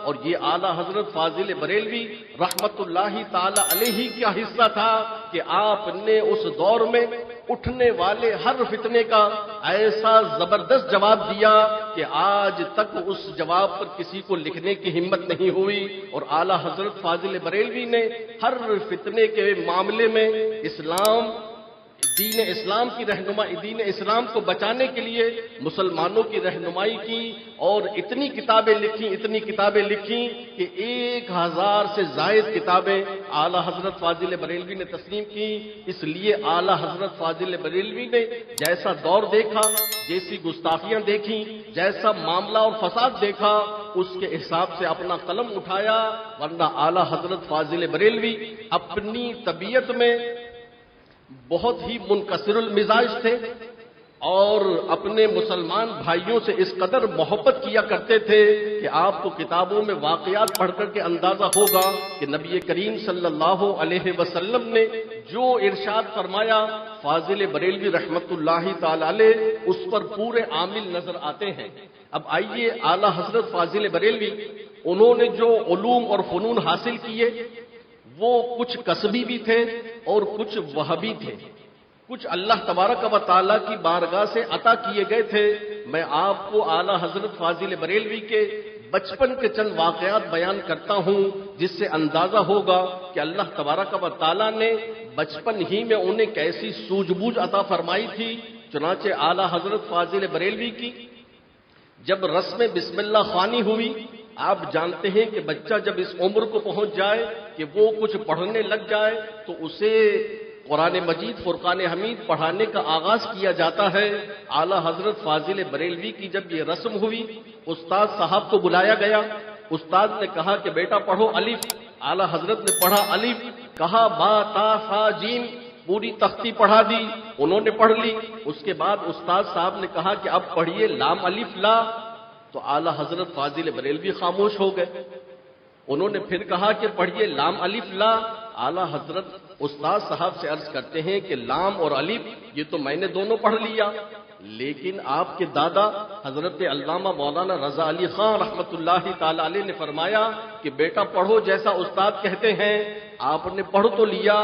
اور یہ اعلیٰ حضرت فاضل بریلوی رحمت اللہ تعالی علیہ کا حصہ تھا کہ آپ نے اس دور میں اٹھنے والے ہر فتنے کا ایسا زبردست جواب دیا کہ آج تک اس جواب پر کسی کو لکھنے کی ہمت نہیں ہوئی، اور اعلیٰ حضرت فاضل بریلوی نے ہر فتنے کے معاملے میں دین اسلام کی رہنمائی، دین اسلام کو بچانے کے لیے مسلمانوں کی رہنمائی کی، اور اتنی کتابیں لکھی کہ 1000 سے زائد کتابیں اعلیٰ حضرت فاضل بریلوی نے تسلیم کی۔ اس لیے اعلیٰ حضرت فاضل بریلوی نے جیسا دور دیکھا، جیسی گستاخیاں دیکھی، جیسا معاملہ اور فساد دیکھا، اس کے حساب سے اپنا قلم اٹھایا، ورنہ اعلیٰ حضرت فاضل بریلوی اپنی طبیعت میں بہت ہی منکسر المزاج تھے، اور اپنے مسلمان بھائیوں سے اس قدر محبت کیا کرتے تھے کہ آپ کو کتابوں میں واقعات پڑھ کر کے اندازہ ہوگا کہ نبی کریم صلی اللہ علیہ وسلم نے جو ارشاد فرمایا، فاضل بریلوی رحمت اللہ تعالی علیہ اس پر پورے عامل نظر آتے ہیں۔ اب آئیے، اعلیٰ حضرت فاضل بریلوی انہوں نے جو علوم اور فنون حاصل کیے وہ کچھ کسبی بھی تھے اور کچھ وہبی تھے، کچھ اللہ تبارک و تعالیٰ کی بارگاہ سے عطا کیے گئے تھے۔ میں آپ کو اعلیٰ حضرت فاضل بریلوی کے بچپن کے چند واقعات بیان کرتا ہوں، جس سے اندازہ ہوگا کہ اللہ تبارک و تعالیٰ نے بچپن ہی میں انہیں کیسی سوجھ بوجھ عطا فرمائی تھی۔ چنانچہ اعلیٰ حضرت فاضل بریلوی کی جب رسم بسم اللہ خوانی ہوئی، آپ جانتے ہیں کہ بچہ جب اس عمر کو پہنچ جائے کہ وہ کچھ پڑھنے لگ جائے تو اسے قرآن مجید فرقان حمید پڑھانے کا آغاز کیا جاتا ہے۔ اعلیٰ حضرت فاضل بریلوی کی جب یہ رسم ہوئی، استاد صاحب کو بلایا گیا، استاد نے کہا کہ بیٹا پڑھو الف۔ اعلیٰ حضرت نے پڑھا الف، کہا با تا سا جیم، پوری تختی پڑھا دی، انہوں نے پڑھ لی۔ اس کے بعد استاد صاحب نے کہا کہ اب پڑھیے لام الف لا، تو اعلیٰ حضرت فاضل بریلوی خاموش ہو گئے۔ انہوں نے پھر کہا کہ پڑھیے لام الف لا۔ اعلیٰ حضرت استاد صاحب سے عرض کرتے ہیں کہ لام اور الف یہ تو میں نے دونوں پڑھ لیا، لیکن آپ کے دادا حضرت علامہ مولانا رضا علی خان رحمت اللہ تعالی علیہ نے فرمایا کہ بیٹا پڑھو جیسا استاد کہتے ہیں۔ آپ نے پڑھ تو لیا،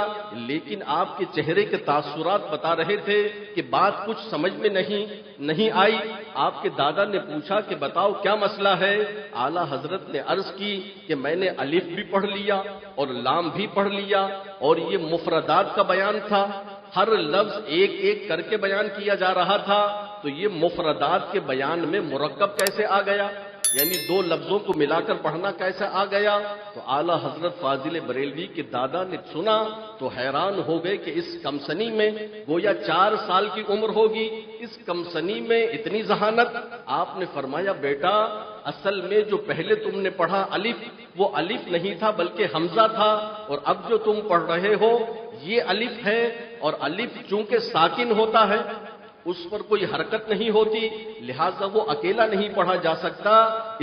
لیکن آپ کے چہرے کے تاثرات بتا رہے تھے کہ بات کچھ سمجھ میں نہیں آئی۔ آپ کے دادا نے پوچھا کہ بتاؤ کیا مسئلہ ہے؟ اعلیٰ حضرت نے عرض کی کہ میں نے الف بھی پڑھ لیا اور لام بھی پڑھ لیا، اور یہ مفردات کا بیان تھا، ہر لفظ ایک ایک کر کے بیان کیا جا رہا تھا، تو یہ مفردات کے بیان میں مرکب کیسے آ گیا؟ یعنی دو لفظوں کو ملا کر پڑھنا کیسے آ گیا؟ تو اعلیٰ حضرت فاضل بریلوی کے دادا نے سنا تو حیران ہو گئے کہ اس کمسنی میں گویا 4 سال کی عمر ہوگی، اس کمسنی میں اتنی ذہانت۔ آپ نے فرمایا بیٹا اصل میں جو پہلے تم نے پڑھا الف، وہ الف نہیں تھا بلکہ حمزہ تھا، اور اب جو تم پڑھ رہے ہو یہ الف ہے، اور الف چونکہ ساکن ہوتا ہے اس پر کوئی حرکت نہیں ہوتی، لہٰذا وہ اکیلا نہیں پڑھا جا سکتا،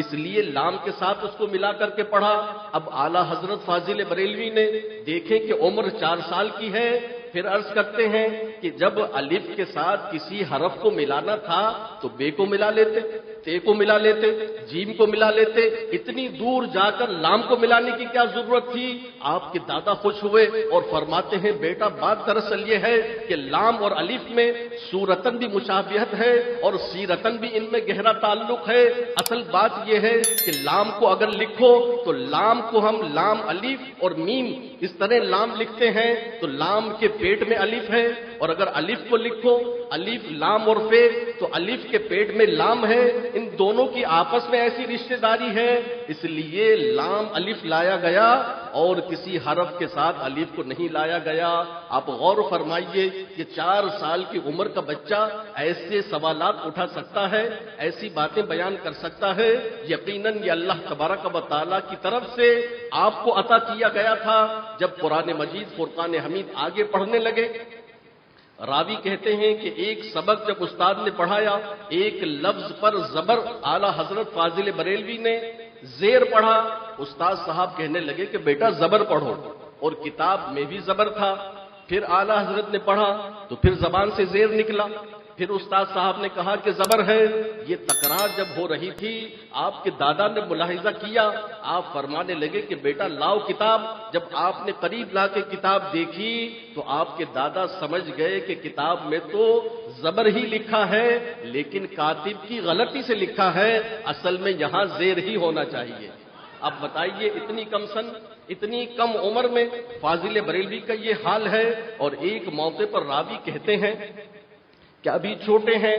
اس لیے لام کے ساتھ اس کو ملا کر کے پڑھا۔ اب اعلیٰ حضرت فاضل بریلوی نے دیکھیں کہ عمر 4 سال کی ہے، پھر عرض کرتے ہیں کہ جب الف کے ساتھ کسی حرف کو ملانا تھا تو بے کو ملا لیتے، تے کو ملا لیتے، جیم کو ملا لیتے، اتنی دور جا کر لام کو ملانے کی کیا ضرورت تھی؟ آپ کے دادا خوش ہوئے اور فرماتے ہیں بیٹا بات دراصل یہ ہے کہ لام اور الف میں صورتن بھی مشابہت ہے اور سیرتن بھی ان میں گہرا تعلق ہے۔ اصل بات یہ ہے کہ لام کو اگر لکھو تو لام کو ہم لام الف اور میم اس طرح لام لکھتے ہیں، تو لام کے پیٹ میں الف ہے، اور اگر الف کو لکھو الف لام اور فے تو الف کے پیٹ میں لام ہے، ان دونوں کی آپس میں ایسی رشتہ داری ہے، اس لیے لام الف لایا گیا اور کسی حرف کے ساتھ الف کو نہیں لایا گیا۔ آپ غور فرمائیے کہ 4 سال کی عمر کا بچہ ایسے سوالات اٹھا سکتا ہے، ایسی باتیں بیان کر سکتا ہے، یقیناً یہ اللہ تبارک و تعالیٰ کی طرف سے آپ کو عطا کیا گیا تھا۔ جب قرآن مجید فرقان حمید آگے پڑھنے لگے، راوی کہتے ہیں کہ ایک سبق جب استاد نے پڑھایا، ایک لفظ پر زبر اعلیٰ حضرت فاضل بریلوی نے زیر پڑھا، استاد صاحب کہنے لگے کہ بیٹا زبر پڑھو، اور کتاب میں بھی زبر تھا۔ پھر اعلیٰ حضرت نے پڑھا تو پھر زبان سے زیر نکلا، پھر استاد صاحب نے کہا کہ زبر ہے. یہ تکرار جب ہو رہی تھی آپ کے دادا نے ملاحظہ کیا. آپ فرمانے لگے کہ بیٹا لاؤ کتاب. جب آپ نے قریب لا کے کتاب دیکھی تو آپ کے دادا سمجھ گئے کہ کتاب میں تو زبر ہی لکھا ہے لیکن کاتب کی غلطی سے لکھا ہے، اصل میں یہاں زیر ہی ہونا چاہیے. اب بتائیے اتنی کم سن، اتنی کم عمر میں فاضل بریلوی کا یہ حال ہے. اور ایک موقع پر راوی کہتے ہیں کہ ابھی چھوٹے ہیں،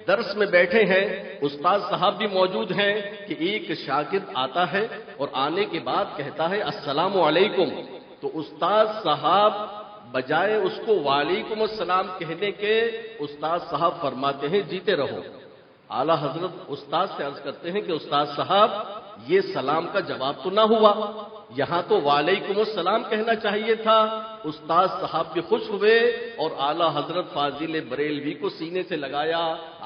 درس میں بیٹھے ہیں، استاد صاحب بھی موجود ہیں کہ ایک شاگرد آتا ہے اور آنے کے بعد کہتا ہے السلام علیکم. تو استاد صاحب بجائے اس کو وعلیکم السلام کہنے کے استاد صاحب فرماتے ہیں جیتے رہو. اعلی حضرت استاد سے عرض کرتے ہیں کہ استاد صاحب یہ سلام کا جواب تو نہ ہوا، یہاں تو وعلیکم السلام کہنا چاہیے تھا. استاد صاحب بھی خوش ہوئے اور اعلی حضرت فاضل بریلوی کو سینے سے لگایا.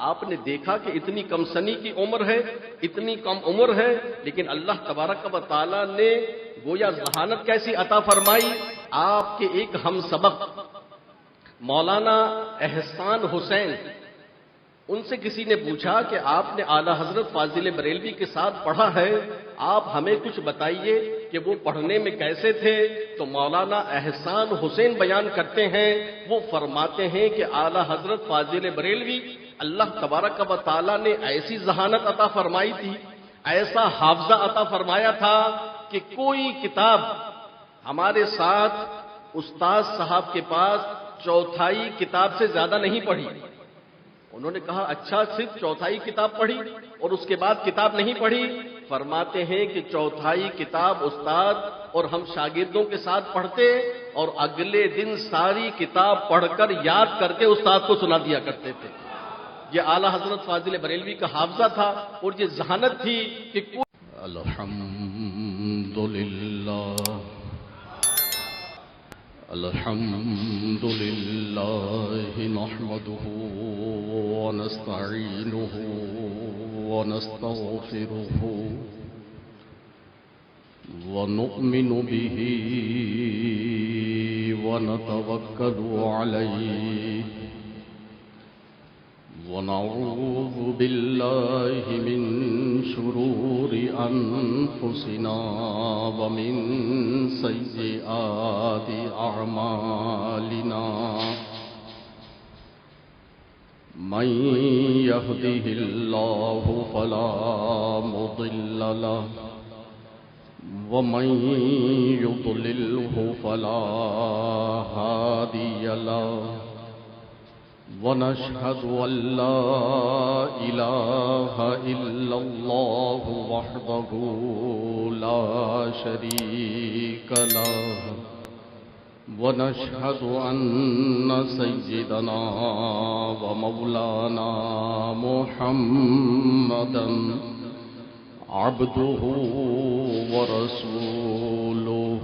آپ نے دیکھا کہ اتنی کم سنی کی عمر ہے، اتنی کم عمر ہے، لیکن اللہ تبارک و تعالی نے گویا ذہانت کیسی عطا فرمائی. آپ کے ایک ہم سبق مولانا احسان حسین، ان سے کسی نے پوچھا کہ آپ نے اعلی حضرت فاضل بریلوی کے ساتھ پڑھا ہے، آپ ہمیں کچھ بتائیے کہ وہ پڑھنے میں کیسے تھے. تو مولانا احسان حسین بیان کرتے ہیں، وہ فرماتے ہیں کہ اعلی حضرت فاضل بریلوی اللہ تبارک و تعالی نے ایسی ذہانت عطا فرمائی تھی، ایسا حافظہ عطا فرمایا تھا کہ کوئی کتاب ہمارے ساتھ استاد صاحب کے پاس چوتھائی کتاب سے زیادہ نہیں پڑھی. انہوں نے کہا اچھا صرف چوتھائی کتاب پڑھی اور اس کے بعد کتاب نہیں پڑھی؟ فرماتے ہیں کہ چوتھائی کتاب استاد اور ہم شاگردوں کے ساتھ پڑھتے اور اگلے دن ساری کتاب پڑھ کر یاد کر کے استاد کو سنا دیا کرتے تھے. یہ اعلی حضرت فاضل بریلوی کا حافظہ تھا اور یہ ذہانت تھی کہ الحمد لله نحمده ونستعينه ونستغفره ونؤمن به ونتوكل عليه ونعوذ بالله من شرور أنفسنا ومن سيئات أعمالنا من يهده الله فلا مضل له ومن يضلله فلا هادي له ونشهد أن لا إله إلا الله وحده لا شريك له ونشهد أن سيدنا ومولانا محمدا عبده ورسوله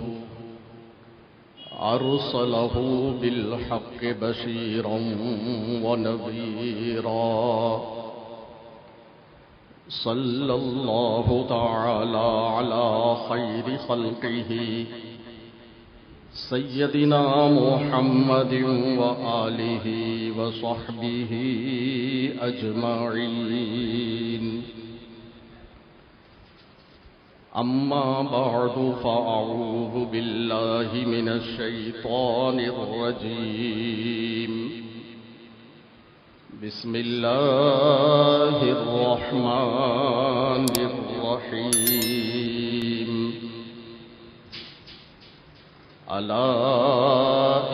أرسله بالحق بشيرا ونذيرا صلى الله تعالى على خير خلقه سيدنا محمد وآله وصحبه أجمعين. أما بعد فأعوذ بالله من الشيطان الرجيم. بسم الله الرحمن الرحيم. ألا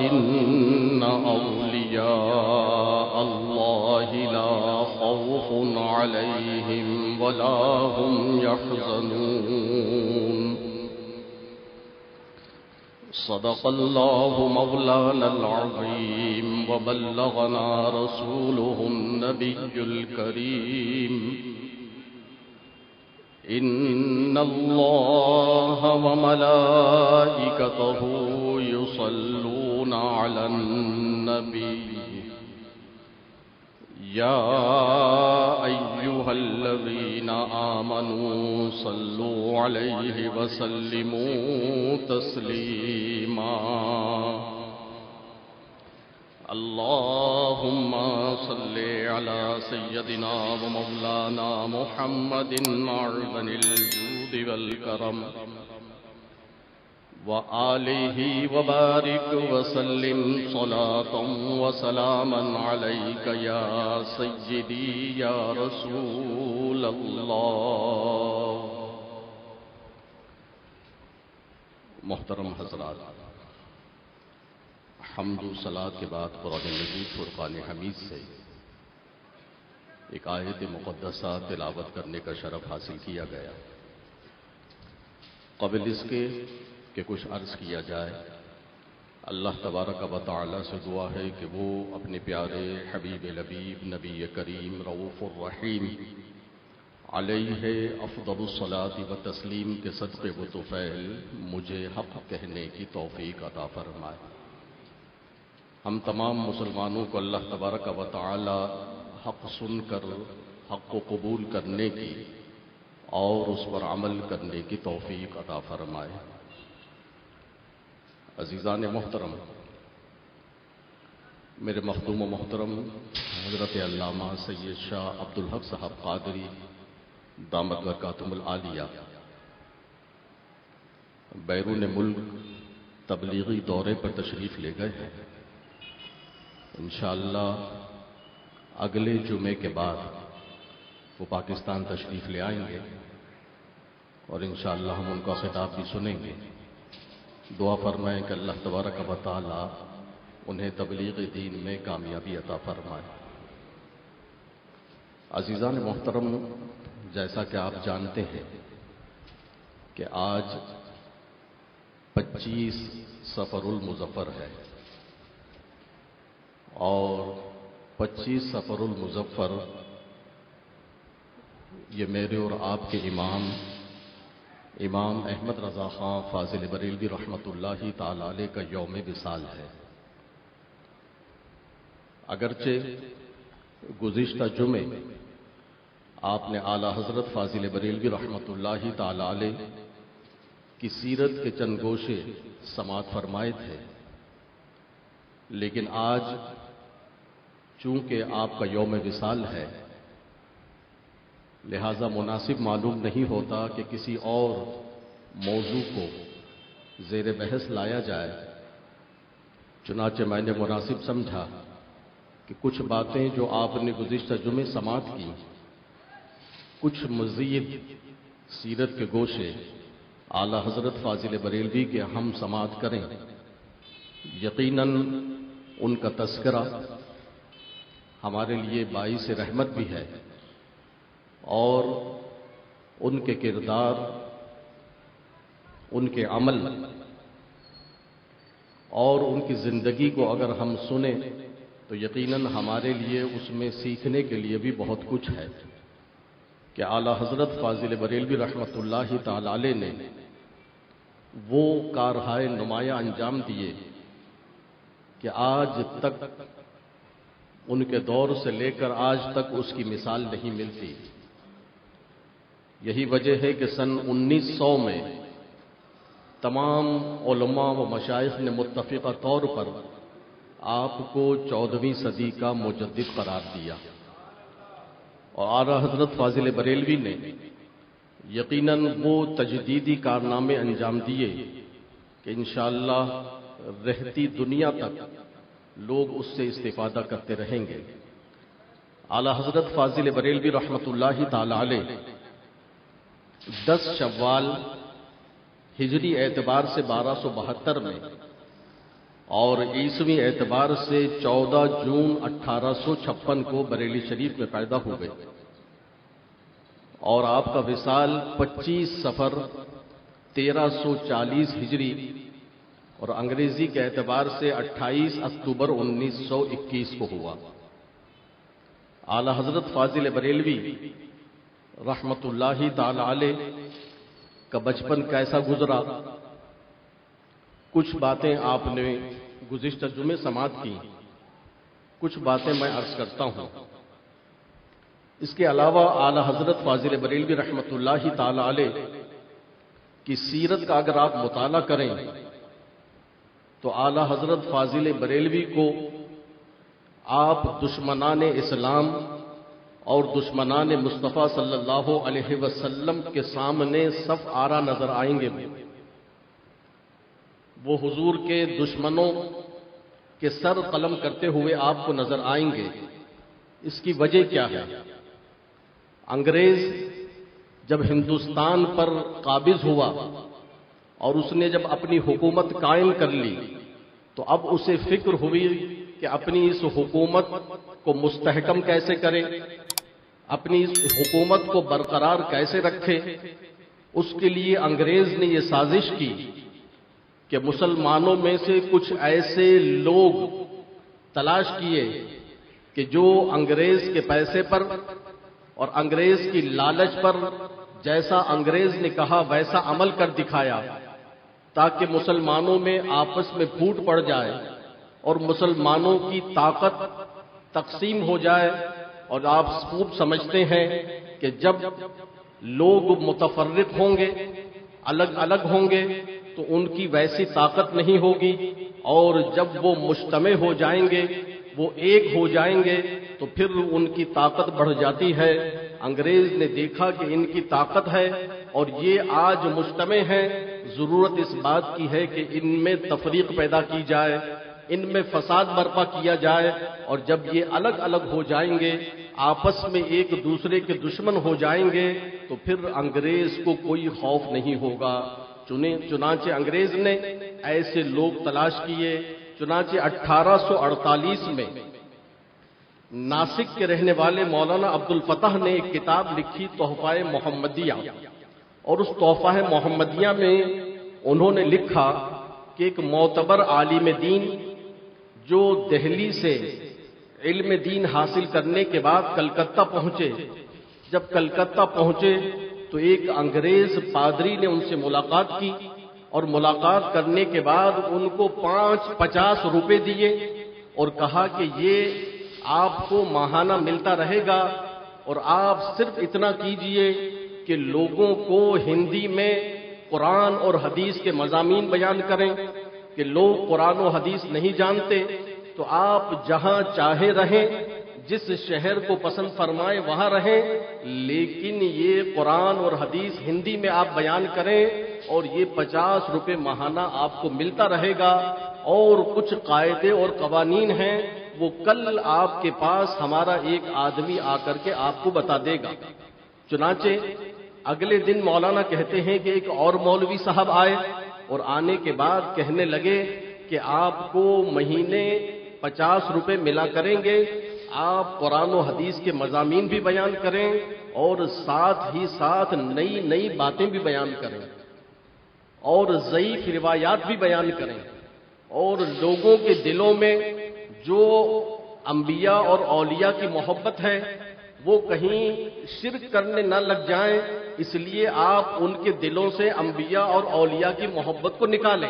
إن أولياء الله لا خوف عليهم ولا هم يحزنون. صدق الله مولانا العظيم وبلغنا رسوله النبي الكريم. إن الله وملائكته يصلون على النبي يا أيها الذين آمنوا صلوا عليه وسلموا تسليما. اللهم صل على سيدنا ومولانا محمد معدن الجود والكرم وآله وبارك وسلم صلاة وسلاما عليك يا سيدي يا رسول الله. محترم حضرات، حمد و صلاۃ کے بعد قرآن مجید فرقان حمید سے ایک آیت مقدسہ تلاوت کرنے کا شرف حاصل کیا گیا. قبل اس کے کہ کچھ عرض کیا جائے، اللہ تبارک و تعالی سے دعا ہے کہ وہ اپنے پیارے حبیب لبیب نبی کریم رؤوف الرحیم علیہ افضل الصلاۃ و تسلیم کے صدقے و طفیل مجھے حق کہنے کی توفیق عطا فرمائے. ہم تمام مسلمانوں کو اللہ تبارک و تعالی حق سن کر حق کو قبول کرنے کی اور اس پر عمل کرنے کی توفیق عطا فرمائے. عزیزان محترم، میرے مخدوم و محترم حضرت علامہ سید شاہ عبدالحق صاحب قادری دامت برکاتہم العالیہ بیرون ملک تبلیغی دورے پر تشریف لے گئے ہیں. انشاءاللہ اگلے جمعے کے بعد وہ پاکستان تشریف لے آئیں گے اور انشاءاللہ ہم ان کا خطاب بھی سنیں گے. دعا فرمائیں کہ اللہ تبارک و تعالی انہیں تبلیغ دین میں کامیابی عطا فرمائے. عزیزان محترم، جیسا کہ آپ جانتے ہیں کہ آج 25 صفر المظفر ہے اور 25 صفر المظفر یہ میرے اور آپ کے امام احمد رضا خان فاضل بریلوی رحمۃ اللہ تعالی علیہ کا یوم وصال ہے. اگرچہ گزشتہ جمعے آپ نے اعلیٰ حضرت فاضل بریلوی رحمۃ اللہ تعالی علیہ کی سیرت کے چند گوشے سماعت فرمائے تھے، لیکن آج چونکہ آپ کا یوم وصال ہے لہذا مناسب معلوم نہیں ہوتا کہ کسی اور موضوع کو زیر بحث لایا جائے. چنانچہ میں نے مناسب سمجھا کہ کچھ باتیں جو آپ نے گزشتہ جمعے سماعت کی، کچھ مزید سیرت کے گوشے اعلیٰ حضرت فاضل بریلوی کے ہم سماعت کریں. یقیناً ان کا تذکرہ ہمارے لیے باعث رحمت بھی ہے اور ان کے کردار، ان کے عمل اور ان کی زندگی کو اگر ہم سنیں تو یقیناً ہمارے لیے اس میں سیکھنے کے لیے بھی بہت کچھ ہے کہ اعلیٰ حضرت فاضل بریلوی رحمۃ اللہ تعالی علیہ نے وہ کارہائے نمایاں انجام دیے کہ آج تک ان کے دور سے لے کر آج تک اس کی مثال نہیں ملتی. یہی وجہ ہے کہ سن 1900 میں تمام علماء و مشائخ نے متفقہ طور پر آپ کو 14ویں صدی کا مجدد قرار دیا اور اعلیٰ حضرت فاضل بریلوی نے یقیناً وہ تجدیدی کارنامے انجام دیے کہ انشاءاللہ رہتی دنیا تک لوگ اس سے استفادہ کرتے رہیں گے. اعلیٰ حضرت فاضل بریلوی رحمۃ اللہ تعالی علیہ 10 شوال ہجری اعتبار سے 1272 میں اور عیسوی اعتبار سے 14 جون 1856 کو بریلی شریف میں پیدا ہوئے اور آپ کا وصال 25 صفر 1340 ہجری اور انگریزی کے اعتبار سے 28 اکتوبر 1921 کو ہوا. اعلیٰ حضرت فاضل بریلوی رحمۃ اللہ تعالی علیہ کا بچپن کیسا گزرا، کچھ باتیں آپ نے گزشتہ جمعے سماعت کی، کچھ باتیں میں عرض کرتا ہوں. اس کے علاوہ اعلیٰ حضرت فاضل بریلوی رحمۃ اللہ تعالی علیہ کی سیرت کا اگر آپ مطالعہ کریں تو اعلیٰ حضرت فاضل بریلوی کو آپ دشمنان اسلام اور دشمنان مصطفیٰ صلی اللہ علیہ وسلم کے سامنے صف آرا نظر آئیں گے. وہ حضور کے دشمنوں کے سر قلم کرتے ہوئے آپ کو نظر آئیں گے. اس کی وجہ کیا ہے؟ انگریز جب ہندوستان پر قابض ہوا اور اس نے جب اپنی حکومت قائم کر لی تو اب اسے فکر ہوئی کہ اپنی اس حکومت کو مستحکم کیسے کرے، اپنی اس حکومت کو برقرار کیسے رکھے. اس کے لیے انگریز نے یہ سازش کی کہ مسلمانوں میں سے کچھ ایسے لوگ تلاش کیے کہ جو انگریز کے پیسے پر اور انگریز کی لالچ پر جیسا انگریز نے کہا ویسا عمل کر دکھایا، تاکہ مسلمانوں میں آپس میں پھوٹ پڑ جائے اور مسلمانوں کی طاقت تقسیم ہو جائے. اور آپ خوب سمجھتے ہیں کہ جب لوگ متفرق ہوں گے، الگ الگ ہوں گے، تو ان کی ویسی طاقت نہیں ہوگی، اور جب وہ مجتمع ہو جائیں گے، وہ ایک ہو جائیں گے، تو پھر ان کی طاقت بڑھ جاتی ہے. انگریز نے دیکھا کہ ان کی طاقت ہے اور یہ آج مجتمع ہیں، ضرورت اس بات کی ہے کہ ان میں تفریق پیدا کی جائے، ان میں فساد برپا کیا جائے. اور جب یہ الگ الگ ہو جائیں گے، آپس میں ایک دوسرے کے دشمن ہو جائیں گے، تو پھر انگریز کو کوئی خوف نہیں ہوگا. چنانچہ انگریز نے ایسے لوگ تلاش کیے. چنانچہ 1848 میں ناسک کے رہنے والے مولانا عبد الفتح نے ایک کتاب لکھی تحفہ محمدیہ، اور اس تحفہ محمدیہ میں انہوں نے لکھا کہ ایک معتبر عالم دین جو دہلی سے علم دین حاصل کرنے کے بعد کلکتہ پہنچے، جب کلکتہ پہنچے تو ایک انگریز پادری نے ان سے ملاقات کی، اور ملاقات کرنے کے بعد ان کو 50 روپے دیے اور کہا کہ یہ آپ کو ماہانہ ملتا رہے گا، اور آپ صرف اتنا کیجئے کہ لوگوں کو ہندی میں قرآن اور حدیث کے مضامین بیان کریں، کہ لوگ قرآن و حدیث نہیں جانتے تو آپ جہاں چاہے رہیں، جس شہر کو پسند فرمائے وہاں رہیں، لیکن یہ قرآن اور حدیث ہندی میں آپ بیان کریں، اور یہ 50 روپے ماہانہ آپ کو ملتا رہے گا. اور کچھ قاعدے اور قوانین ہیں، وہ کل آپ کے پاس ہمارا ایک آدمی آ کر کے آپ کو بتا دے گا. چنانچہ اگلے دن مولانا کہتے ہیں کہ ایک اور مولوی صاحب آئے، اور آنے کے بعد کہنے لگے کہ آپ کو مہینے 50 روپے ملا کریں گے، آپ قرآن و حدیث کے مضامین بھی بیان کریں اور ساتھ ہی ساتھ نئی نئی باتیں بھی بیان کریں اور ضعیف روایات بھی بیان کریں، اور لوگوں کے دلوں میں جو انبیاء اور اولیاء کی محبت ہے وہ کہیں شرک کرنے نہ لگ جائیں، اس لیے آپ ان کے دلوں سے انبیاء اور اولیاء کی محبت کو نکالیں،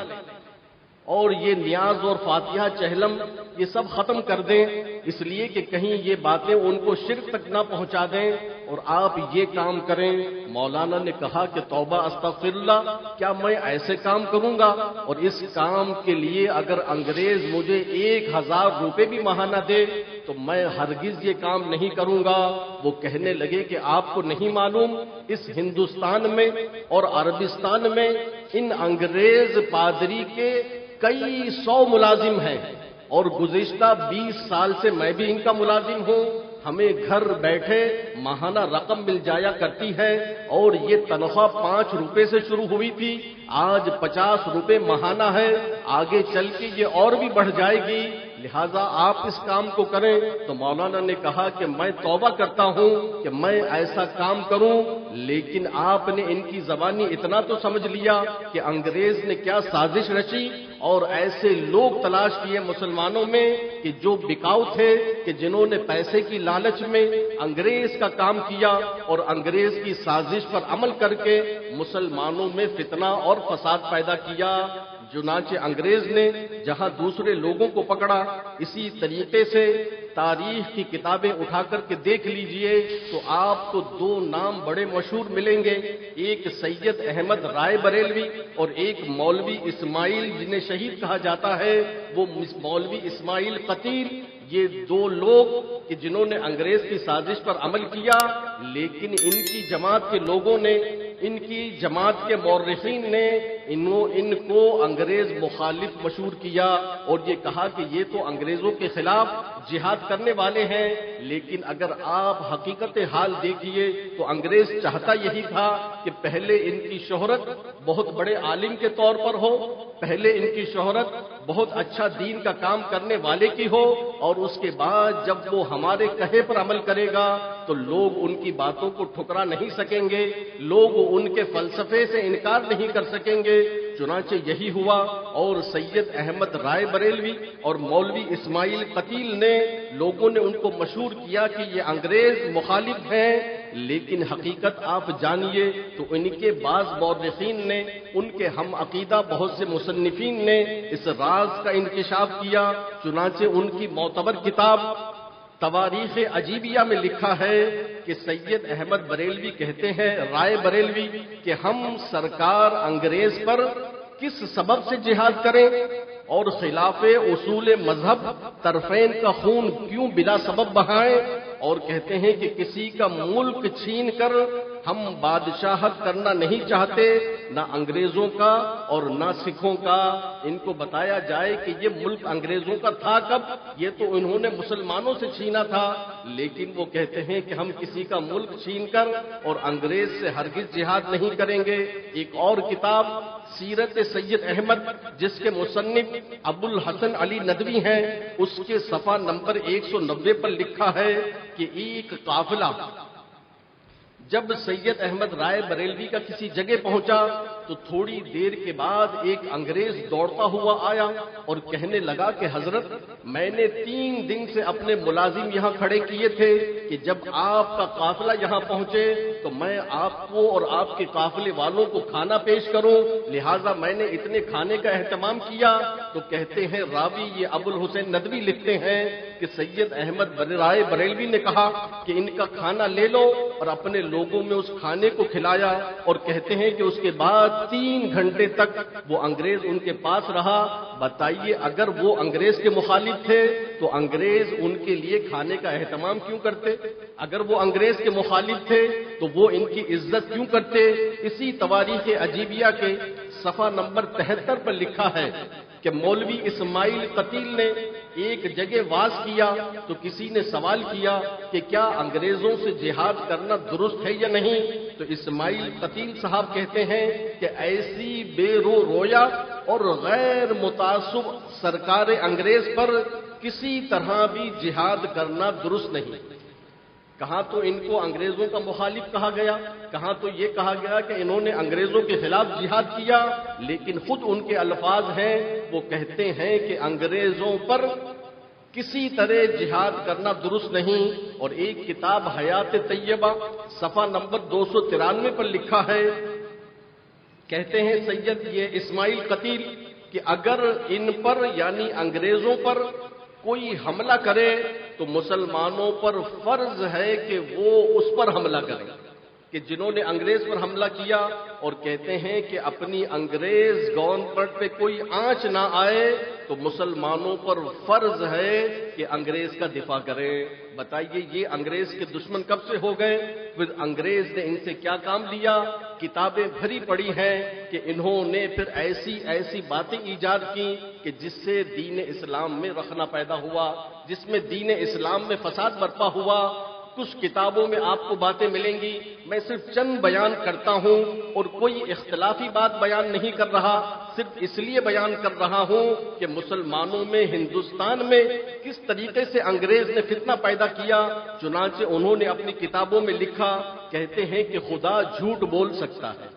اور یہ نیاز اور فاتحہ چہلم یہ سب ختم کر دیں، اس لیے کہ کہیں یہ باتیں ان کو شرک تک نہ پہنچا دیں، اور آپ یہ کام کریں. مولانا نے کہا کہ توبہ استغفر اللہ، کیا میں ایسے کام کروں گا؟ اور اس کام کے لیے اگر انگریز مجھے 1000 روپے بھی ماہانہ دے تو میں ہرگز یہ کام نہیں کروں گا. وہ کہنے لگے کہ آپ کو نہیں معلوم اس ہندوستان میں اور عربستان میں ان انگریز پادری کے کئی 100 ملازم ہیں، اور گزشتہ 20 سال سے میں بھی ان کا ملازم ہوں. ہمیں گھر بیٹھے ماہانہ رقم مل جایا کرتی ہے، اور یہ تنخواہ 5 روپے سے شروع ہوئی تھی، آج 50 روپے ماہانہ ہے، آگے چل کے یہ اور بھی بڑھ جائے گی، لہذا آپ اس کام کو کریں. تو مولانا نے کہا کہ میں توبہ کرتا ہوں کہ میں ایسا کام کروں، لیکن آپ نے ان کی زبانی اتنا تو سمجھ لیا کہ انگریز نے کیا سازش رچی، اور ایسے لوگ تلاش کیے مسلمانوں میں کہ جو بکاؤ تھے، کہ جنہوں نے پیسے کی لالچ میں انگریز کا کام کیا اور انگریز کی سازش پر عمل کر کے مسلمانوں میں فتنہ اور فساد پیدا کیا. چنانچہ انگریز نے جہاں دوسرے لوگوں کو پکڑا، اسی طریقے سے تاریخ کی کتابیں اٹھا کر کے دیکھ لیجئے تو آپ کو 2 نام بڑے مشہور ملیں گے، ایک سید احمد رائے بریلوی اور ایک مولوی اسماعیل جنہیں شہید کہا جاتا ہے، وہ مولوی اسماعیل قتیل. یہ دو لوگ کہ جنہوں نے انگریز کی سازش پر عمل کیا، لیکن ان کی جماعت کے لوگوں نے، ان کی جماعت کے مورخین نے ان کو انگریز مخالف مشہور کیا اور یہ کہا کہ یہ تو انگریزوں کے خلاف جہاد کرنے والے ہیں۔ لیکن اگر آپ حقیقت حال دیکھیے تو انگریز چاہتا یہی تھا کہ پہلے ان کی شہرت بہت بڑے عالم کے طور پر ہو، پہلے ان کی شہرت بہت اچھا دین کا کام کرنے والے کی ہو، اور اس کے بعد جب وہ ہمارے کہے پر عمل کرے گا تو لوگ ان کی باتوں کو ٹھکرا نہیں سکیں گے، لوگ ان کے فلسفے سے انکار نہیں کر سکیں گے۔ چنانچہ یہی ہوا، اور سید احمد رائے بریلوی اور مولوی اسماعیل قتیل نے، لوگوں نے ان کو مشہور کیا کہ یہ انگریز مخالف ہیں، لیکن حقیقت آپ جانیے تو ان کے بعض مورخین نے، ان کے ہم عقیدہ بہت سے مصنفین نے اس راز کا انکشاف کیا۔ چنانچہ ان کی معتبر کتاب تواریخ عجیبیہ میں لکھا ہے کہ سید احمد بریلوی کہتے ہیں، رائے بریلوی، کہ ہم سرکار انگریز پر کس سبب سے جہاد کریں اور خلاف اصول مذہب طرفین کا خون کیوں بلا سبب بہائیں، اور کہتے ہیں کہ کسی کا ملک چھین کر ہم بادشاہت کرنا نہیں چاہتے، نہ انگریزوں کا اور نہ سکھوں کا۔ ان کو بتایا جائے کہ یہ ملک انگریزوں کا تھا کب، یہ تو انہوں نے مسلمانوں سے چھینا تھا، لیکن وہ کہتے ہیں کہ ہم کسی کا ملک چھین کر اور انگریز سے ہرگز جہاد نہیں کریں گے۔ ایک اور کتاب سیرت سید احمد، جس کے مصنف ابو الحسن علی ندوی ہیں، اس کے صفحہ نمبر 190 پر لکھا ہے کہ ایک قافلہ جب سید احمد رائے بریلوی کا کسی جگہ پہنچا تو تھوڑی دیر کے بعد ایک انگریز دوڑتا ہوا آیا اور کہنے لگا کہ حضرت، میں نے 3 دن سے اپنے ملازم یہاں کھڑے کیے تھے کہ جب آپ کا قافلہ یہاں پہنچے تو میں آپ کو اور آپ کے قافلے والوں کو کھانا پیش کروں، لہذا میں نے اتنے کھانے کا اہتمام کیا۔ تو کہتے ہیں راوی، یہ ابو الحسین ندوی لکھتے ہیں کہ سید احمد رائے بریلوی نے کہا کہ ان کا کھانا لے لو، اور اپنے لوگوں میں اس کھانے کو کھلایا، اور کہتے ہیں کہ اس کے بعد 3 گھنٹے تک وہ انگریز ان کے پاس رہا۔ بتائیے، اگر وہ انگریز کے مخالف تھے تو انگریز ان کے لیے کھانے کا اہتمام کیوں کرتے؟ اگر وہ انگریز کے مخالف تھے تو وہ ان کی عزت کیوں کرتے؟ اسی تواریخ عجیبیہ کے صفحہ نمبر 73 پر لکھا ہے کہ مولوی اسماعیل قتیل نے ایک جگہ واز کیا تو کسی نے سوال کیا کہ کیا انگریزوں سے جہاد کرنا درست ہے یا نہیں؟ تو اسماعیل قتیل صاحب کہتے ہیں کہ ایسی بے رویا اور غیر متعصب سرکار انگریز پر کسی طرح بھی جہاد کرنا درست نہیں۔ کہاں تو ان کو انگریزوں کا مخالف کہا گیا، کہاں تو یہ کہا گیا کہ انہوں نے انگریزوں کے خلاف جہاد کیا، لیکن خود ان کے الفاظ ہیں، وہ کہتے ہیں کہ انگریزوں پر کسی طرح جہاد کرنا درست نہیں۔ اور ایک کتاب حیات طیبہ صفحہ نمبر 293 پر لکھا ہے، کہتے ہیں سید یہ اسماعیل قتیل کہ اگر ان پر یعنی انگریزوں پر کوئی حملہ کرے تو مسلمانوں پر فرض ہے کہ وہ اس پر حملہ کریں، کہ جنہوں نے انگریز پر حملہ کیا، اور کہتے ہیں کہ اپنی انگریز گورنمنٹ پہ کوئی آنچ نہ آئے تو مسلمانوں پر فرض ہے کہ انگریز کا دفاع کریں۔ بتائیے، یہ انگریز کے دشمن کب سے ہو گئے؟ پھر انگریز نے ان سے کیا کام لیا؟ کتابیں بھری پڑی ہیں کہ انہوں نے پھر ایسی باتیں ایجاد کی کہ جس سے دین اسلام میں رخنا پیدا ہوا، جس میں دین اسلام میں فساد برپا ہوا۔ کچھ کتابوں میں آپ کو باتیں ملیں گی، میں صرف چند بیان کرتا ہوں اور کوئی اختلافی بات بیان نہیں کر رہا، صرف اس لیے بیان کر رہا ہوں کہ مسلمانوں میں ہندوستان میں کس طریقے سے انگریز نے فتنہ پیدا کیا۔ چنانچہ انہوں نے اپنی کتابوں میں لکھا، کہتے ہیں کہ خدا جھوٹ بول سکتا ہے،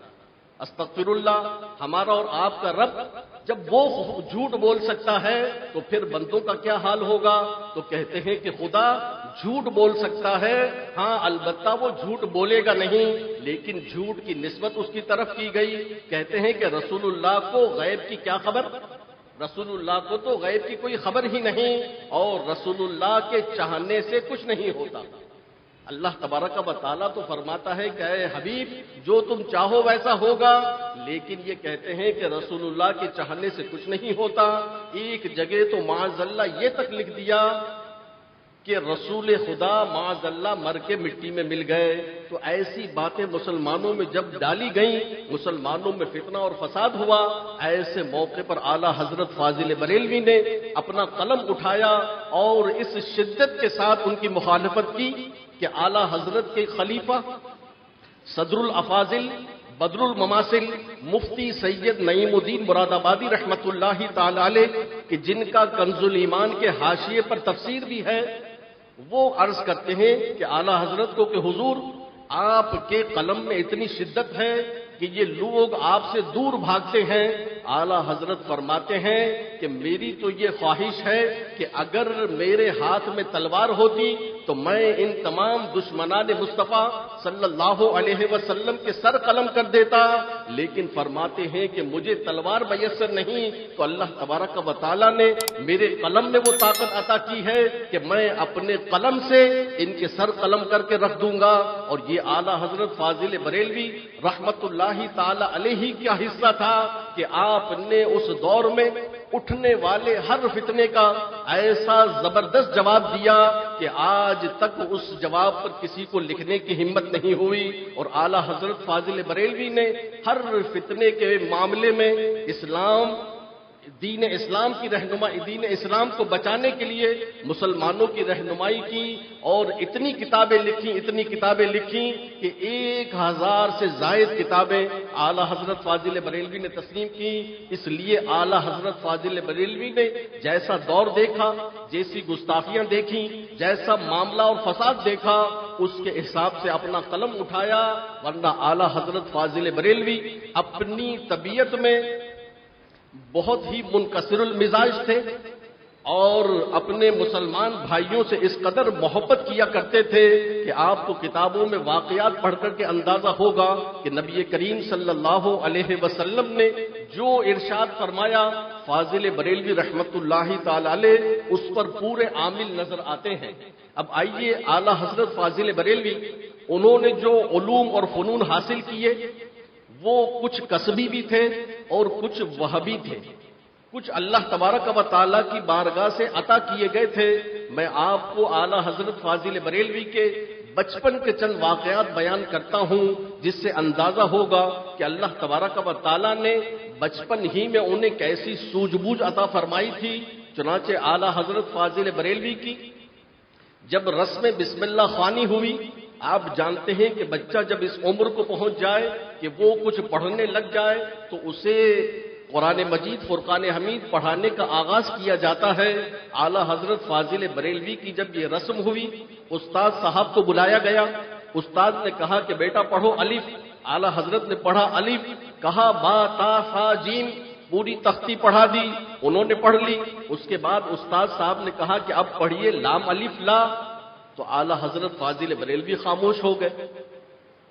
استغفر اللہ، ہمارا اور آپ کا رب جب وہ جھوٹ بول سکتا ہے تو پھر بندوں کا کیا حال ہوگا؟ تو کہتے ہیں کہ خدا جھوٹ بول سکتا ہے، ہاں البتہ وہ جھوٹ بولے گا نہیں، لیکن جھوٹ کی نسبت اس کی طرف کی گئی۔ کہتے ہیں کہ رسول اللہ کو غیب کی کیا خبر؟ رسول اللہ کو تو غیب کی کوئی خبر ہی نہیں، اور رسول اللہ کے چاہنے سے کچھ نہیں ہوتا۔ اللہ تبارک و تعالیٰ تو فرماتا ہے کہ اے حبیب جو تم چاہو ویسا ہوگا، لیکن یہ کہتے ہیں کہ رسول اللہ کے چاہنے سے کچھ نہیں ہوتا۔ ایک جگہ تو معاذ اللہ یہ تک لکھ دیا کہ رسول خدا معاذ اللہ مر کے مٹی میں مل گئے، تو ایسی باتیں مسلمانوں میں جب ڈالی گئیں، مسلمانوں میں فتنہ اور فساد ہوا، ایسے موقع پر اعلیٰ حضرت فاضل بریلوی نے اپنا قلم اٹھایا اور اس شدت کے ساتھ ان کی مخالفت کی کہ اعلیٰ حضرت کے خلیفہ صدر الافاضل بدر المماثل مفتی سید نعیم الدین مراد آبادی رحمت اللہ تعالی علیہ کہ جن کا کنز الایمان کے حاشیے پر تفسیر بھی ہے، وہ عرض کرتے ہیں کہ اعلیٰ حضرت کو کہ حضور آپ کے قلم میں اتنی شدت ہے کہ یہ لوگ آپ سے دور بھاگتے ہیں۔ اعلیٰ حضرت فرماتے ہیں کہ میری تو یہ خواہش ہے کہ اگر میرے ہاتھ میں تلوار ہوتی تو میں ان تمام دشمنان مصطفیٰ صلی اللہ علیہ وسلم کے سر قلم کر دیتا، لیکن فرماتے ہیں کہ مجھے تلوار میسر نہیں، تو اللہ تبارک و تعالیٰ نے میرے قلم میں وہ طاقت عطا کی ہے کہ میں اپنے قلم سے ان کے سر قلم کر کے رکھ دوں گا۔ اور یہ اعلیٰ حضرت فاضل بریلوی رحمت اللہ تعالی علیہ کا حصہ تھا کہ آپ نے اس دور میں اٹھنے والے ہر فتنے کا ایسا زبردست جواب دیا کہ آج تک اس جواب پر کسی کو لکھنے کی ہمت نہیں ہوئی، اور اعلیٰ حضرت فاضل بریلوی نے ہر فتنے کے معاملے میں دین اسلام کی رہنمائی، دین اسلام کو بچانے کے لیے مسلمانوں کی رہنمائی کی، اور اتنی کتابیں لکھی کہ 1000 سے زائد کتابیں اعلیٰ حضرت فاضل بریلوی نے تسلیم کی۔ اس لیے اعلیٰ حضرت فاضل بریلوی نے جیسا دور دیکھا، جیسی گستاخیاں دیکھی، جیسا معاملہ اور فساد دیکھا، اس کے حساب سے اپنا قلم اٹھایا، ورنہ اعلیٰ حضرت فاضل بریلوی اپنی طبیعت میں بہت ہی منکسر المزاج تھے، اور اپنے مسلمان بھائیوں سے اس قدر محبت کیا کرتے تھے کہ آپ کو کتابوں میں واقعات پڑھ کر کے اندازہ ہوگا کہ نبی کریم صلی اللہ علیہ وسلم نے جو ارشاد فرمایا فاضل بریلوی رحمت اللہ تعالی علیہ اس پر پورے عامل نظر آتے ہیں۔ اب آئیے اعلیٰ حضرت فاضل بریلوی، انہوں نے جو علوم اور فنون حاصل کیے وہ کچھ کسبی بھی تھے اور کچھ وہبی تھے، کچھ اللہ تبارک و تعالیٰ کی بارگاہ سے عطا کیے گئے تھے۔ میں آپ کو اعلیٰ حضرت فاضل بریلوی کے بچپن کے چند واقعات بیان کرتا ہوں، جس سے اندازہ ہوگا کہ اللہ تبارک و تعالیٰ نے بچپن ہی میں انہیں کیسی سوجھ بوجھ عطا فرمائی تھی۔ چنانچہ اعلیٰ حضرت فاضل بریلوی کی جب رسم بسم اللہ خوانی ہوئی، آپ جانتے ہیں کہ بچہ جب اس عمر کو پہنچ جائے کہ وہ کچھ پڑھنے لگ جائے تو اسے قرآن مجید فرقان حمید پڑھانے کا آغاز کیا جاتا ہے۔ اعلیٰ حضرت فاضل بریلوی کی جب یہ رسم ہوئی، استاد صاحب کو بلایا گیا، استاد نے کہا کہ بیٹا پڑھو الف۔ اعلیٰ حضرت نے پڑھا الف، کہا با تا سا جیم، پوری تختی پڑھا دی، انہوں نے پڑھ لی۔ اس کے بعد استاد صاحب نے کہا کہ اب پڑھیے لام الف لا، تو اعلیٰ حضرت فاضل بریلوی خاموش ہو گئے۔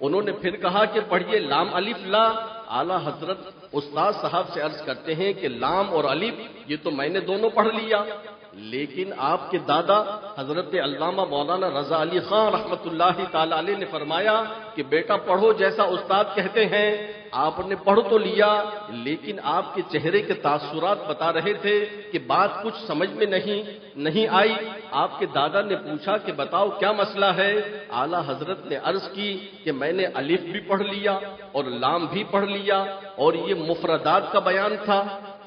انہوں نے پھر کہا کہ پڑھیے لام الف لا۔ اعلیٰ حضرت استاد صاحب سے عرض کرتے ہیں کہ لام اور الف یہ تو میں نے دونوں پڑھ لیا، لیکن آپ کے دادا حضرت علامہ مولانا رضا علی خان رحمت اللہ تعالی علیہ نے فرمایا کہ بیٹا پڑھو جیسا استاد کہتے ہیں۔ آپ نے پڑھ تو لیا، لیکن آپ کے چہرے کے تاثرات بتا رہے تھے کہ بات کچھ سمجھ میں نہیں آئی۔ آپ کے دادا نے پوچھا کہ بتاؤ کیا مسئلہ ہے؟ اعلیٰ حضرت نے عرض کی کہ میں نے الف بھی پڑھ لیا اور لام بھی پڑھ لیا، اور یہ مفردات کا بیان تھا،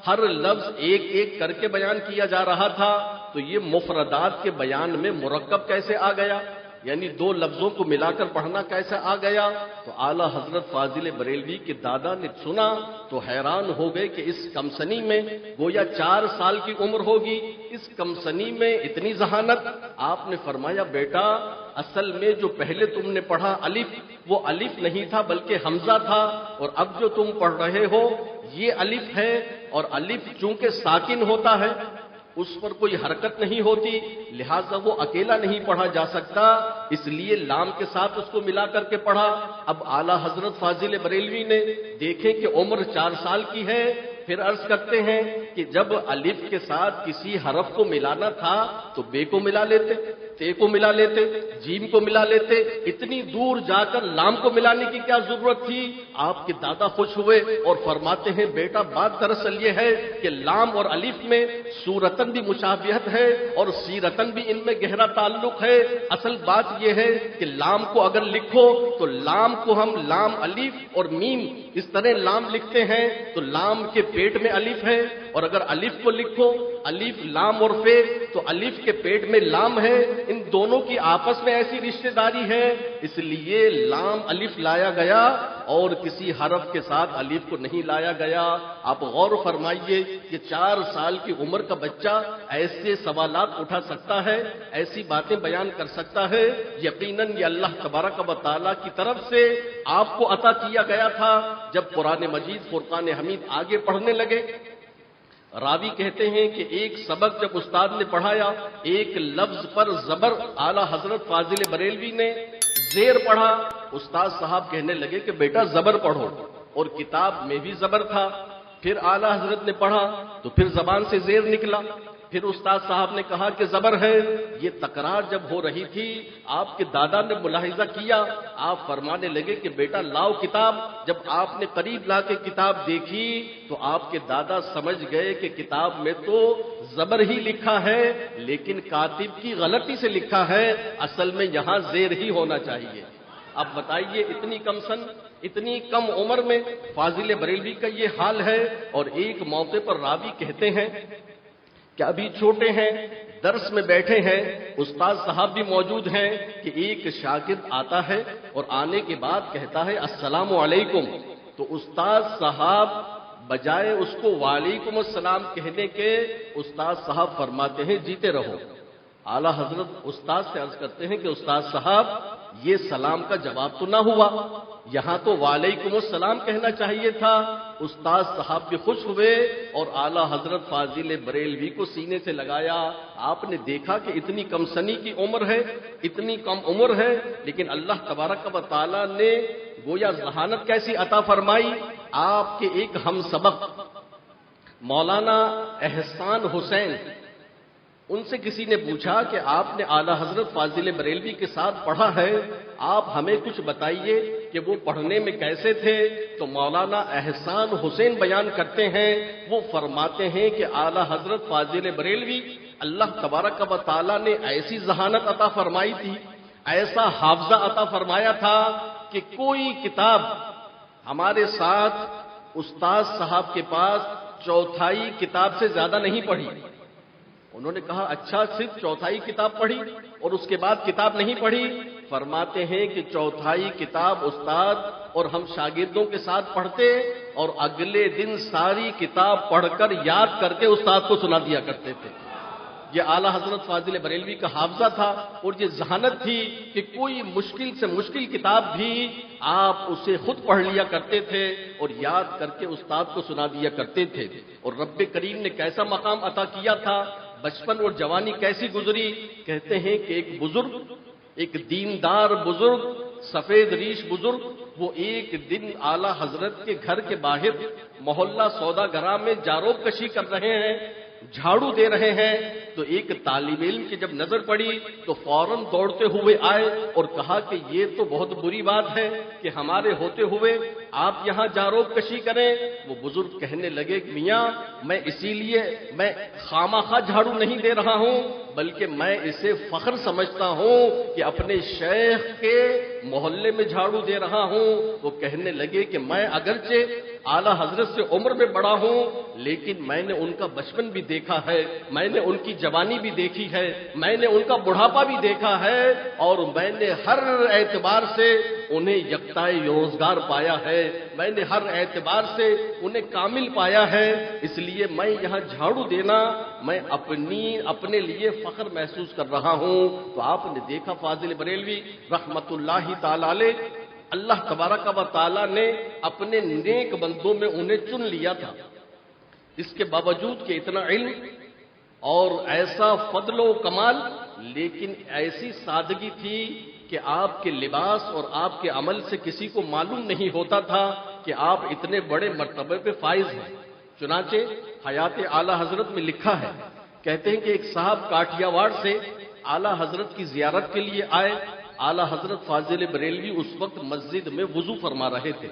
ہر لفظ ایک ایک کر کے بیان کیا جا رہا تھا، تو یہ مفردات کے بیان میں مرکب کیسے آ گیا، یعنی دو لفظوں کو ملا کر پڑھنا کیسے آ گیا؟ تو اعلیٰ حضرت فاضل بریلوی کے دادا نے سنا تو حیران ہو گئے کہ اس کمسنی میں گویا 4 سال کی عمر ہوگی، اس کمسنی میں اتنی ذہانت۔ آپ نے فرمایا بیٹا اصل میں جو پہلے تم نے پڑھا الف، وہ الف نہیں تھا بلکہ حمزہ تھا، اور اب جو تم پڑھ رہے ہو یہ الف ہے، اور الف چونکہ ساکن ہوتا ہے اس پر کوئی حرکت نہیں ہوتی، لہذا وہ اکیلا نہیں پڑھا جا سکتا، اس لیے لام کے ساتھ اس کو ملا کر کے پڑھا۔ اب اعلیٰ حضرت فاضل بریلوی نے دیکھیں کہ عمر 4 سال کی ہے، پھر عرض کرتے ہیں کہ جب الف کے ساتھ کسی حرف کو ملانا تھا تو بے کو ملا لیتے، تے کو ملا لیتے، جیم کو ملا لیتے، اتنی دور جا کر لام کو ملانے کی کیا ضرورت تھی؟ آپ کے دادا خوش ہوئے اور فرماتے ہیں بیٹا بات دراصل یہ ہے کہ لام اور الف میں صورتن بھی مشابہت ہے اور سیرتن بھی ان میں گہرا تعلق ہے۔ اصل بات یہ ہے کہ لام کو اگر لکھو تو لام کو ہم لام الف اور میم اس طرح لام لکھتے ہیں تو لام کے پیٹ میں الف ہے، اور اگر الف کو لکھو الف لام اور فے تو الف کے پیٹ میں لام ہے۔ ان دونوں کی آپس میں ایسی رشتہ داری ہے، اس لیے لام الف لایا گیا اور کسی حرف کے ساتھ الف کو نہیں لایا گیا۔ آپ غور فرمائیے کہ 4 سال کی عمر کا بچہ ایسے سوالات اٹھا سکتا ہے، ایسی باتیں بیان کر سکتا ہے، یقیناً یہ اللہ تبارک و تعالیٰ کی طرف سے آپ کو عطا کیا گیا تھا۔ جب قرآن مجید فرقان حمید آگے پڑھنے لگے، راوی کہتے ہیں کہ ایک سبق جب استاد نے پڑھایا، ایک لفظ پر زبر اعلیٰ حضرت فاضل بریلوی نے زیر پڑھا، استاد صاحب کہنے لگے کہ بیٹا زبر پڑھو، اور کتاب میں بھی زبر تھا۔ پھر اعلیٰ حضرت نے پڑھا تو پھر زبان سے زیر نکلا، پھر استاد صاحب نے کہا کہ زبر ہے۔ یہ تکرار جب ہو رہی تھی، آپ کے دادا نے ملاحظہ کیا، آپ فرمانے لگے کہ بیٹا لاؤ کتاب۔ جب آپ نے قریب لا کے کتاب دیکھی تو آپ کے دادا سمجھ گئے کہ کتاب میں تو زبر ہی لکھا ہے، لیکن کاتب کی غلطی سے لکھا ہے، اصل میں یہاں زیر ہی ہونا چاہیے۔ اب بتائیے اتنی کم سن، اتنی کم عمر میں فاضل بریلوی کا یہ حال ہے۔ اور ایک موقع پر راوی کہتے ہیں کہ ابھی چھوٹے ہیں، درس میں بیٹھے ہیں، استاد صاحب بھی موجود ہیں کہ ایک شاگرد آتا ہے اور آنے کے بعد کہتا ہے السلام علیکم، تو استاد صاحب بجائے اس کو وعلیکم السلام کہنے کے استاد صاحب فرماتے ہیں جیتے رہو۔ اعلیٰ حضرت استاد سے عرض کرتے ہیں کہ استاد صاحب یہ سلام کا جواب تو نہ ہوا، یہاں تو وعلیکم السلام کہنا چاہیے تھا۔ استاد صاحب بھی خوش ہوئے اور اعلیٰ حضرت فاضل بریلوی کو سینے سے لگایا۔ آپ نے دیکھا کہ اتنی کم سنی کی عمر ہے، اتنی کم عمر ہے، لیکن اللہ تبارک و تعالیٰ نے گویا ذہانت کیسی عطا فرمائی۔ آپ کے ایک ہم سبق مولانا احسان حسین، ان سے کسی نے پوچھا کہ آپ نے اعلیٰ حضرت فاضل بریلوی کے ساتھ پڑھا ہے، آپ ہمیں کچھ بتائیے کہ وہ پڑھنے میں کیسے تھے؟ تو مولانا احسان حسین بیان کرتے ہیں، وہ فرماتے ہیں کہ اعلیٰ حضرت فاضل بریلوی اللہ تبارک و تعالیٰ نے ایسی ذہانت عطا فرمائی تھی، ایسا حافظہ عطا فرمایا تھا کہ کوئی کتاب ہمارے ساتھ استاد صاحب کے پاس چوتھائی کتاب سے زیادہ نہیں پڑھی۔ انہوں نے کہا اچھا صرف چوتھائی کتاب پڑھی اور اس کے بعد کتاب نہیں پڑھی؟ فرماتے ہیں کہ چوتھائی کتاب استاد اور ہم شاگردوں کے ساتھ پڑھتے اور اگلے دن ساری کتاب پڑھ کر یاد کر کے استاد کو سنا دیا کرتے تھے۔ یہ اعلیٰ حضرت فاضل بریلوی کا حافظہ تھا اور یہ ذہانت تھی کہ کوئی مشکل سے مشکل کتاب بھی آپ اسے خود پڑھ لیا کرتے تھے اور یاد کر کے استاد کو سنا دیا کرتے تھے۔ اور رب کریم نے کیسا مقام عطا کیا تھا، بچپن اور جوانی کیسی گزری۔ کہتے ہیں کہ ایک بزرگ، ایک دیندار بزرگ، سفید ریش بزرگ، وہ ایک دن اعلیٰ حضرت کے گھر کے باہر محلہ سودا گرہ میں جاروب کشی کر رہے ہیں، جھاڑو دے رہے ہیں، تو ایک طالب علم کی جب نظر پڑی تو فوراً دوڑتے ہوئے آئے اور کہا کہ یہ تو بہت بری بات ہے کہ ہمارے ہوتے ہوئے آپ یہاں جاروب کشی کریں۔ وہ بزرگ کہنے لگے کہ میاں میں اسی لیے میں خامخواہ جھاڑو نہیں دے رہا ہوں، بلکہ میں اسے فخر سمجھتا ہوں کہ اپنے شیخ کے محلے میں جھاڑو دے رہا ہوں۔ وہ کہنے لگے کہ میں اگرچہ اعلیٰ حضرت سے عمر میں بڑا ہوں، لیکن میں نے ان کا بچپن بھی دیکھا ہے، میں نے ان کی جوانی بھی دیکھی ہے، میں نے ان کا بڑھاپا بھی دیکھا ہے، اور میں نے ہر اعتبار سے انہیں یکتائے روزگار پایا ہے، میں نے ہر اعتبار سے انہیں کامل پایا ہے۔ اس لیے میں یہاں جھاڑو دینا میں اپنے لیے فخر محسوس کر رہا ہوں۔ تو آپ نے دیکھا فاضل بریلوی رحمت اللہ تعالی علیہ، اللہ تبارک و تعالیٰ نے اپنے نیک بندوں میں انہیں چن لیا تھا، اس کے باوجود کہ اتنا علم اور ایسا فضل و کمال، لیکن ایسی سادگی تھی کہ آپ کے لباس اور آپ کے عمل سے کسی کو معلوم نہیں ہوتا تھا کہ آپ اتنے بڑے مرتبے پہ فائز ہیں۔ چنانچہ حیات اعلیٰ حضرت میں لکھا ہے، کہتے ہیں کہ ایک صاحب کاٹھیا واڑ سے اعلیٰ حضرت کی زیارت کے لیے آئے. اعلیٰ حضرت فاضل بریلوی اس وقت مسجد میں وضو فرما رہے تھے،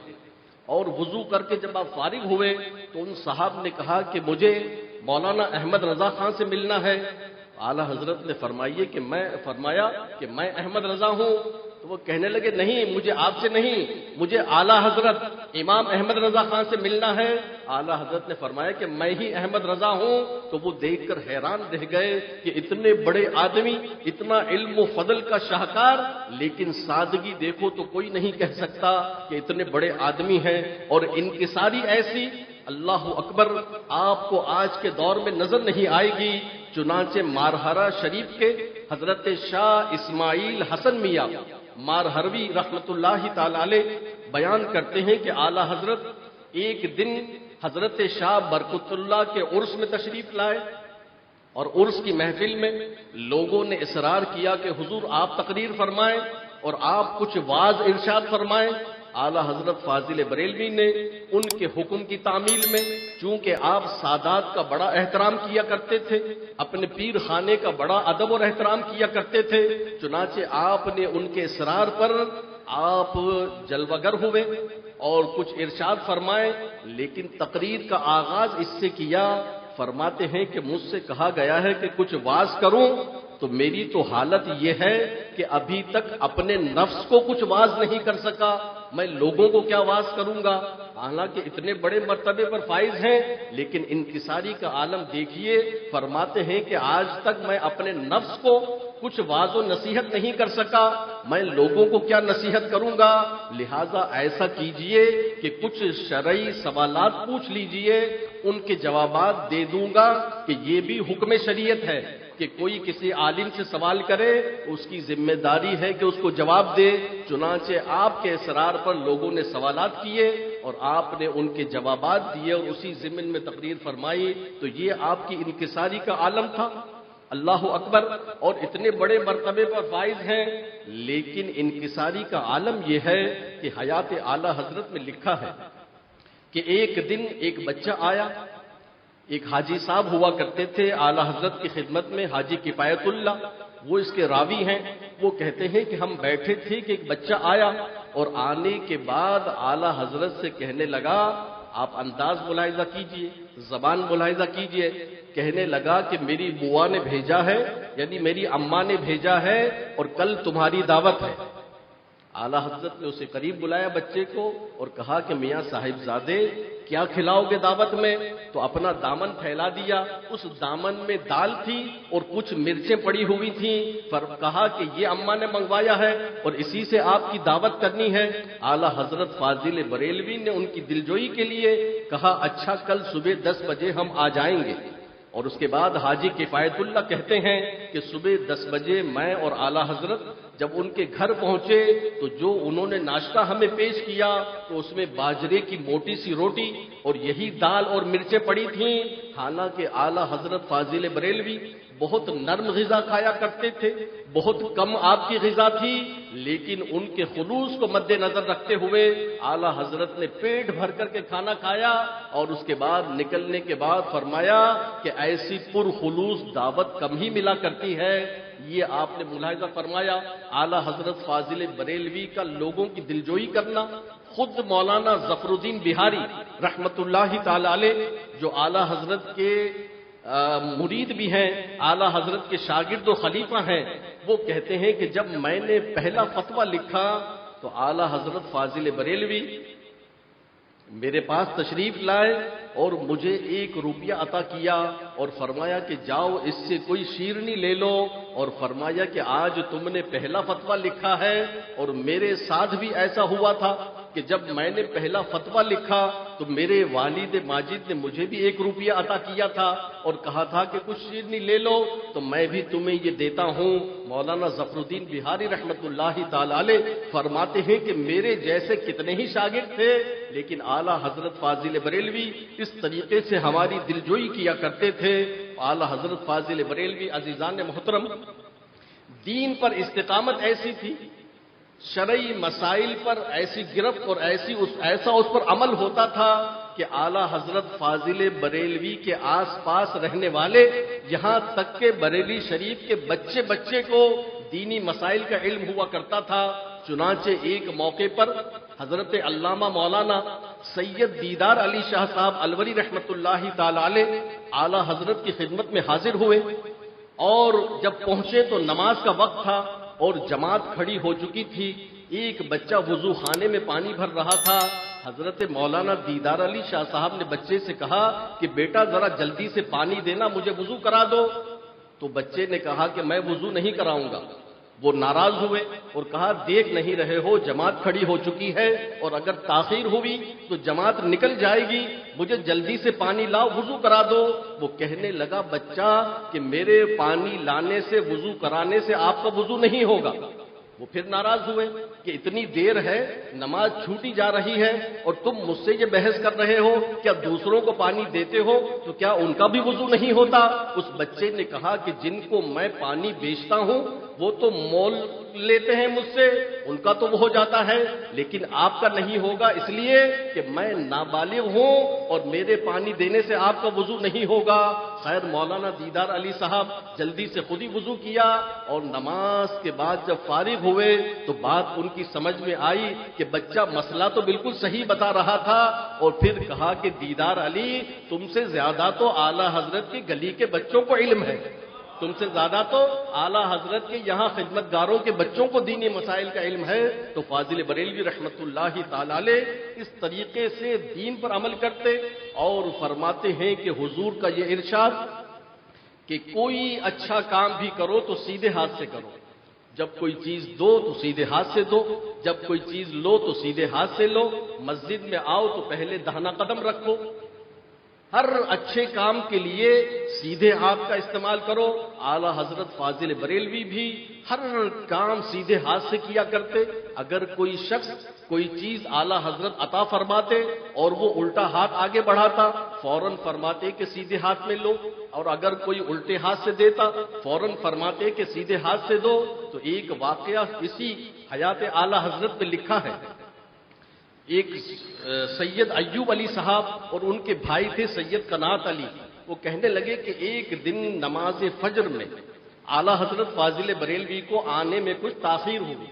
اور وضو کر کے جب آپ فارغ ہوئے تو ان صاحب نے کہا کہ مجھے مولانا احمد رضا خان سے ملنا ہے. اعلیٰ حضرت نے فرمایا کہ میں احمد رضا ہوں. تو وہ کہنے لگے نہیں، مجھے آپ سے نہیں، مجھے اعلیٰ حضرت امام احمد رضا خان سے ملنا ہے. اعلیٰ حضرت نے فرمایا کہ میں ہی احمد رضا ہوں. تو وہ دیکھ کر حیران رہ گئے کہ اتنے بڑے آدمی، اتنا علم و فضل کا شاہکار، لیکن سادگی دیکھو تو کوئی نہیں کہہ سکتا کہ اتنے بڑے آدمی ہیں. اور انکساری ایسی، اللہ اکبر، آپ کو آج کے دور میں نظر نہیں آئے گی. چنانچہ مارہرہ شریف کے حضرت شاہ اسماعیل حسن میاں مارہروی رحمت اللہ تعالی علیہ بیان کرتے ہیں کہ اعلیٰ حضرت ایک دن حضرت شاہ برکت اللہ کے عرس میں تشریف لائے، اور عرس کی محفل میں لوگوں نے اصرار کیا کہ حضور آپ تقریر فرمائیں اور آپ کچھ واعظ ارشاد فرمائیں. اعلیٰ حضرت فاضل بریلوی نے ان کے حکم کی تعمیل میں، چونکہ آپ سادات کا بڑا احترام کیا کرتے تھے، اپنے پیر خانے کا بڑا ادب اور احترام کیا کرتے تھے، چنانچہ آپ نے ان کے اصرار پر آپ جلوہ گر ہوئے اور کچھ ارشاد فرمائے. لیکن تقریر کا آغاز اس سے کیا، فرماتے ہیں کہ مجھ سے کہا گیا ہے کہ کچھ واعظ کروں، تو میری تو حالت یہ ہے کہ ابھی تک اپنے نفس کو کچھ واعظ نہیں کر سکا، میں لوگوں کو کیا واعظ کروں گا. حالانکہ اتنے بڑے مرتبے پر فائز ہیں، لیکن انکساری کا عالم دیکھیے. فرماتے ہیں کہ آج تک میں اپنے نفس کو کچھ واعظ و نصیحت نہیں کر سکا، میں لوگوں کو کیا نصیحت کروں گا. لہذا ایسا کیجئے کہ کچھ شرعی سوالات پوچھ لیجئے، ان کے جوابات دے دوں گا کہ یہ بھی حکم شریعت ہے کہ کوئی کسی عالم سے سوال کرے، اس کی ذمہ داری ہے کہ اس کو جواب دے. چنانچہ آپ کے اصرار پر لوگوں نے سوالات کیے اور آپ نے ان کے جوابات دیے اور اسی ضمن میں تقریر فرمائی. تو یہ آپ کی انکساری کا عالم تھا. اللہ اکبر. اور اتنے بڑے مرتبے پر فائز ہیں، لیکن انکساری کا عالم یہ ہے کہ حیات اعلیٰ حضرت میں لکھا ہے کہ ایک دن ایک بچہ آیا. ایک حاجی صاحب ہوا کرتے تھے اعلیٰ حضرت کی خدمت میں، حاجی کفایت اللہ، وہ اس کے راوی ہیں. وہ کہتے ہیں کہ ہم بیٹھے تھے کہ ایک بچہ آیا اور آنے کے بعد اعلیٰ حضرت سے کہنے لگا، آپ انداز ملاحظہ کیجئے، زبان ملاحظہ کیجئے، کہنے لگا کہ میری بوا نے بھیجا ہے، یعنی میری اماں نے بھیجا ہے اور کل تمہاری دعوت ہے. اعلیٰ حضرت نے اسے قریب بلایا بچے کو اور کہا کہ میاں صاحب زادے کیا کھلاؤ گے دعوت میں؟ تو اپنا دامن پھیلا دیا. اس دامن میں دال تھی اور کچھ مرچیں پڑی ہوئی تھیں. کہا کہ یہ اماں نے منگوایا ہے اور اسی سے آپ کی دعوت کرنی ہے. اعلیٰ حضرت فاضل بریلوی نے ان کی دلجوئی کے لیے کہا اچھا کل صبح 10 بجے ہم آ جائیں گے. اور اس کے بعد حاجی کفایت اللہ کہتے ہیں کہ صبح 10 بجے میں اور اعلیٰ حضرت جب ان کے گھر پہنچے تو جو انہوں نے ناشتہ ہمیں پیش کیا تو اس میں باجرے کی موٹی سی روٹی اور یہی دال اور مرچیں پڑی تھیں. حالانکہ اعلیٰ حضرت فاضل بریلوی بہت نرم غذا کھایا کرتے تھے، بہت کم آپ کی غذا تھی، لیکن ان کے خلوص کو مد نظر رکھتے ہوئے اعلیٰ حضرت نے پیٹ بھر کر کے کھانا کھایا اور اس کے بعد نکلنے کے بعد فرمایا کہ ایسی پرخلوص دعوت کم ہی ملا کرتی ہے. یہ آپ نے ملاحظہ فرمایا اعلیٰ حضرت فاضل بریلوی کا لوگوں کی دلجوئی کرنا. خود مولانا ظفر الدین بہاری رحمت اللہ تعالی علیہ جو اعلیٰ حضرت کے مرید بھی ہیں، اعلیٰ حضرت کے شاگرد و خلیفہ ہیں، وہ کہتے ہیں کہ جب میں نے پہلا فتویٰ لکھا تو اعلیٰ حضرت فاضل بریلوی میرے پاس تشریف لائے اور مجھے 1 روپیہ عطا کیا اور فرمایا کہ جاؤ اس سے کوئی شیرنی لے لو. اور فرمایا کہ آج تم نے پہلا فتویٰ لکھا ہے اور میرے ساتھ بھی ایسا ہوا تھا کہ جب میں نے پہلا فتویٰ لکھا تو میرے والد ماجد نے مجھے بھی 1 روپیہ عطا کیا تھا اور کہا تھا کہ کچھ شیرنی لے لو، تو میں بھی تمہیں یہ دیتا ہوں. مولانا ظفر الدین بہاری رحمت اللہ تعالی علیہ فرماتے ہیں کہ میرے جیسے کتنے ہی شاگرد تھے، لیکن اعلیٰ حضرت فاضل بریلوی اس طریقے سے ہماری دلجوئی کیا کرتے تھے. اعلیٰ حضرت فاضل بریلوی عزیزان محترم دین پر استقامت ایسی تھی، شرعی مسائل پر ایسی گرفت اور ایسا اس پر عمل ہوتا تھا کہ اعلی حضرت فاضل بریلوی کے آس پاس رہنے والے، یہاں تک کہ بریلی شریف کے بچے بچے کو دینی مسائل کا علم ہوا کرتا تھا۔ چنانچہ ایک موقع پر حضرت علامہ مولانا سید دیدار علی شاہ صاحب الوری رحمت اللہ تعالی علیہ اعلی حضرت کی خدمت میں حاضر ہوئے، اور جب پہنچے تو نماز کا وقت تھا اور جماعت کھڑی ہو چکی تھی۔ ایک بچہ وضو خانے میں پانی بھر رہا تھا۔ حضرت مولانا دیدار علی شاہ صاحب نے بچے سے کہا کہ بیٹا ذرا جلدی سے پانی دینا، مجھے وضو کرا دو۔ تو بچے نے کہا کہ میں وضو نہیں کراؤں گا۔ وہ ناراض ہوئے اور کہا دیکھ نہیں رہے ہو جماعت کھڑی ہو چکی ہے، اور اگر تاخیر ہوئی تو جماعت نکل جائے گی، مجھے جلدی سے پانی لاؤ، وضو کرا دو۔ وہ کہنے لگا بچہ کہ میرے پانی لانے سے، وضو کرانے سے آپ کا وضو نہیں ہوگا۔ وہ پھر ناراض ہوئے کہ اتنی دیر ہے، نماز چھوٹی جا رہی ہے اور تم مجھ سے یہ بحث کر رہے ہو، کیا دوسروں کو پانی دیتے ہو تو کیا ان کا بھی وضو نہیں ہوتا؟ اس بچے نے کہا کہ جن کو میں پانی بیچتا ہوں وہ تو مول لیتے ہیں مجھ سے، ان کا تو وہ ہو جاتا ہے، لیکن آپ کا نہیں ہوگا، اس لیے کہ میں نابالغ ہوں اور میرے پانی دینے سے آپ کا وضو نہیں ہوگا۔ خیر مولانا دیدار علی صاحب جلدی سے خود ہی وضو کیا، اور نماز کے بعد جب فارغ ہوئے تو بات ان کی سمجھ میں آئی کہ بچہ مسئلہ تو بالکل صحیح بتا رہا تھا، اور پھر کہا کہ دیدار علی تم سے زیادہ تو اعلی حضرت کی گلی کے بچوں کو علم ہے، تم سے زیادہ تو اعلی حضرت کے یہاں خدمت گاروں کے بچوں کو دینی مسائل کا علم ہے۔ تو فاضل بریلوی رحمت اللہ تعالی علیہ اس طریقے سے دین پر عمل کرتے، اور فرماتے ہیں کہ حضور کا یہ ارشاد کہ کوئی اچھا کام بھی کرو تو سیدھے ہاتھ سے کرو، جب کوئی چیز دو تو سیدھے ہاتھ سے دو، جب کوئی چیز لو تو سیدھے ہاتھ سے لو، مسجد میں آؤ تو پہلے داہنا قدم رکھو، ہر اچھے کام کے لیے سیدھے ہاتھ کا استعمال کرو۔ اعلی حضرت فاضل بریلوی بھی ہر کام سیدھے ہاتھ سے کیا کرتے۔ اگر کوئی شخص کوئی چیز اعلی حضرت عطا فرماتے اور وہ الٹا ہاتھ آگے بڑھاتا، فوراً فرماتے کہ سیدھے ہاتھ میں لو، اور اگر کوئی الٹے ہاتھ سے دیتا فوراً فرماتے کہ سیدھے ہاتھ سے دو۔ تو ایک واقعہ اسی حیات اعلی حضرت میں لکھا ہے، ایک سید ایوب علی صاحب اور ان کے بھائی تھے سید قنات علی، وہ کہنے لگے کہ ایک دن نماز فجر میں اعلی حضرت فاضل بریلوی کو آنے میں کچھ تاخیر ہوئی،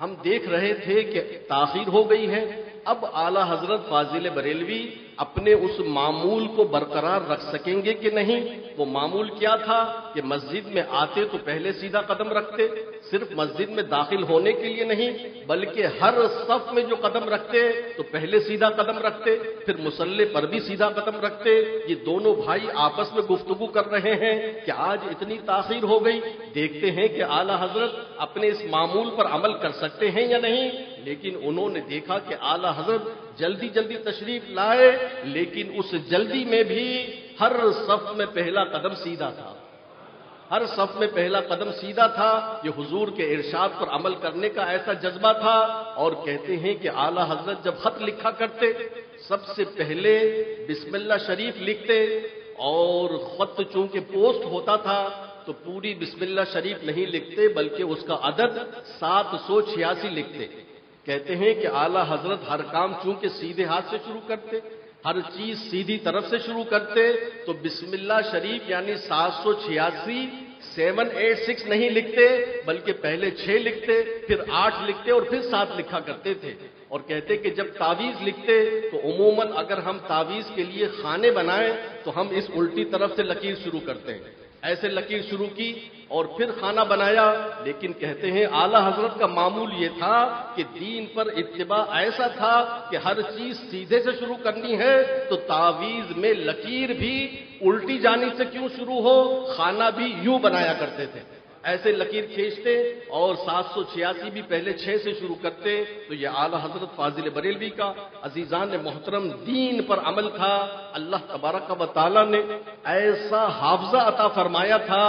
ہم دیکھ رہے تھے کہ تاخیر ہو گئی ہے، اب اعلی حضرت فاضل بریلوی اپنے اس معمول کو برقرار رکھ سکیں گے کہ نہیں۔ وہ معمول کیا تھا کہ مسجد میں آتے تو پہلے سیدھا قدم رکھتے، صرف مسجد میں داخل ہونے کے لیے نہیں بلکہ ہر صف میں جو قدم رکھتے تو پہلے سیدھا قدم رکھتے، پھر مصلی پر بھی سیدھا قدم رکھتے۔ یہ دونوں بھائی آپس میں گفتگو کر رہے ہیں کہ آج اتنی تاخیر ہو گئی، دیکھتے ہیں کہ اعلی حضرت اپنے اس معمول پر عمل کر سکتے ہیں یا نہیں۔ لیکن انہوں نے دیکھا کہ اعلی حضرت جلدی جلدی تشریف لائے، لیکن اس جلدی میں بھی ہر صف میں پہلا قدم سیدھا تھا، ہر صف میں پہلا قدم سیدھا تھا۔ یہ حضور کے ارشاد پر عمل کرنے کا ایسا جذبہ تھا۔ اور کہتے ہیں کہ اعلی حضرت جب خط لکھا کرتے سب سے پہلے بسم اللہ شریف لکھتے، اور خط چونکہ پوسٹ ہوتا تھا تو پوری بسم اللہ شریف نہیں لکھتے بلکہ اس کا عدد 786 لکھتے۔ کہتے ہیں کہ اعلی حضرت ہر کام چونکہ سیدھے ہاتھ سے شروع کرتے، ہر چیز سیدھی طرف سے شروع کرتے، تو بسم اللہ شریف یعنی 786 786 نہیں لکھتے بلکہ پہلے 6 لکھتے، پھر 8 لکھتے اور پھر 7 لکھا کرتے تھے۔ اور کہتے کہ جب تعویذ لکھتے تو عموماً اگر ہم تعویذ کے لیے خانے بنائیں تو ہم اس الٹی طرف سے لکیر شروع کرتے ہیں، ایسے لکیر شروع کی اور پھر خانہ بنایا۔ لیکن کہتے ہیں اعلی حضرت کا معمول یہ تھا کہ دین پر اتباع ایسا تھا کہ ہر چیز سیدھے سے شروع کرنی ہے تو تعویذ میں لکیر بھی الٹی جانب سے کیوں شروع ہو، خانہ بھی یوں بنایا کرتے تھے، ایسے لکیر کھینچتے، اور 786 بھی پہلے 6 سے شروع کرتے۔ تو یہ اعلی حضرت فاضل بریلوی کا عزیزان محترم دین پر عمل تھا۔ اللہ تبارک و تعالی نے ایسا حافظہ عطا فرمایا تھا،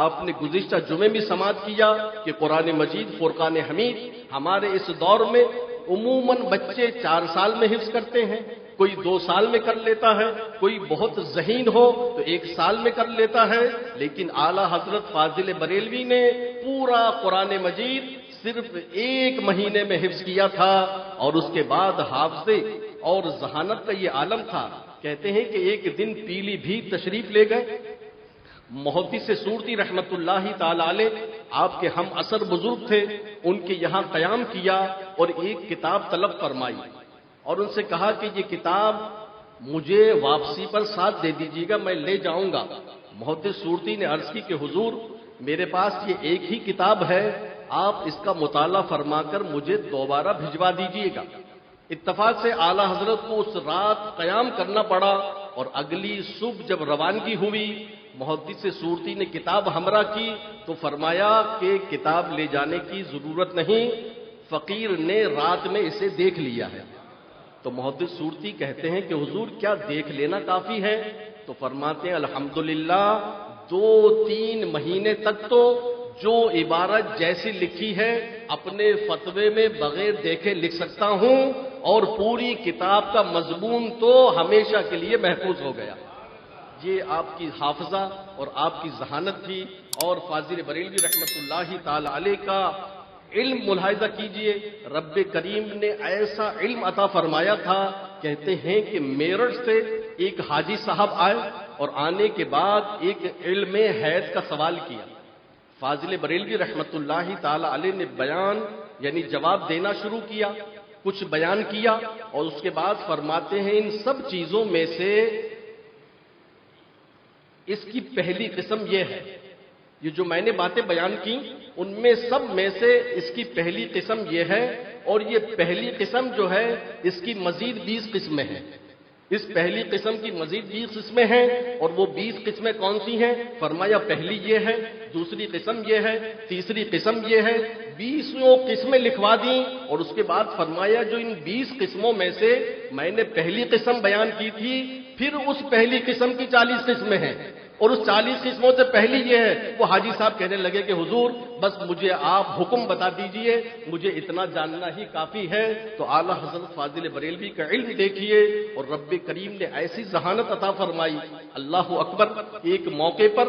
آپ نے گزشتہ جمعے بھی سماعت کیا کہ قرآن مجید فرقان حمید ہمارے اس دور میں عموماً بچے 4 سال میں حفظ کرتے ہیں، کوئی 2 سال میں کر لیتا ہے، کوئی بہت ذہین ہو تو 1 سال میں کر لیتا ہے، لیکن اعلی حضرت فاضل بریلوی نے پورا قرآن مجید صرف 1 مہینے میں حفظ کیا تھا، اور اس کے بعد حافظے اور ذہانت کا یہ عالم تھا. کہتے ہیں کہ ایک دن پیلی بھی تشریف لے گئے. محدث سورتی رحمت اللہ تعالی علیہ آپ کے ہم اثر بزرگ تھے، ان کے یہاں قیام کیا اور ایک کتاب طلب فرمائی اور ان سے کہا کہ یہ کتاب مجھے واپسی پر ساتھ دے دیجیے گا، میں لے جاؤں گا. محدث سورتی نے عرض کی کہ حضور میرے پاس یہ ایک ہی کتاب ہے، آپ اس کا مطالعہ فرما کر مجھے دوبارہ بھجوا دیجیے گا. اتفاق سے اعلی حضرت کو اس رات قیام کرنا پڑا اور اگلی صبح جب روانگی ہوئی، محدث سورتی نے کتاب ہمراہ کی تو فرمایا کہ کتاب لے جانے کی ضرورت نہیں، فقیر نے رات میں اسے دیکھ لیا ہے. تو محدث سورتی کہتے ہیں کہ حضور کیا دیکھ لینا کافی ہے؟ تو فرماتے ہیں الحمدللہ 2-3 مہینے تک تو جو عبارت جیسی لکھی ہے اپنے فتوے میں بغیر دیکھے لکھ سکتا ہوں اور پوری کتاب کا مضمون تو ہمیشہ کے لیے محفوظ ہو گیا. یہ آپ کی حافظہ اور آپ کی ذہانت تھی. اور فاضل بریلوی رحمت اللہ تعالی علیہ کا علم ملاحظہ کیجئے، رب کریم نے ایسا علم عطا فرمایا تھا. کہتے ہیں کہ میرٹھ سے ایک حاجی صاحب آئے اور آنے کے بعد ایک علم حیض کا سوال کیا. فاضل بریلوی رحمت اللہ تعالی علیہ نے بیان یعنی جواب دینا شروع کیا، کچھ بیان کیا اور اس کے بعد فرماتے ہیں ان سب چیزوں میں سے اس کی پہلی قسم یہ ہے. یہ جو میں نے باتیں بیان کی ان میں سب میں سے اس کی پہلی قسم یہ ہے، اور یہ پہلی قسم جو ہے اس کی مزید 20 قسمیں ہیں. اس پہلی قسم کی مزید 20 قسمیں ہیں، اور وہ 20 قسمیں کون سی ہیں؟ فرمایا پہلی یہ ہے، دوسری قسم یہ ہے، تیسری قسم یہ ہے. 20 قسمیں لکھوا دیں اور اس کے بعد فرمایا جو ان 20 قسموں میں سے میں نے پہلی قسم بیان کی تھی، پھر اس پہلی قسم کی 40 قسمیں ہیں، اور اس 40 قسموں سے پہلی یہ ہے. وہ حاجی صاحب کہنے لگے کہ حضور بس مجھے آپ حکم بتا دیجئے، مجھے اتنا جاننا ہی کافی ہے. تو اعلیٰ حضرت فاضل بریلوی کا علم دیکھیے، اور رب کریم نے ایسی ذہانت عطا فرمائی. اللہ اکبر. ایک موقع پر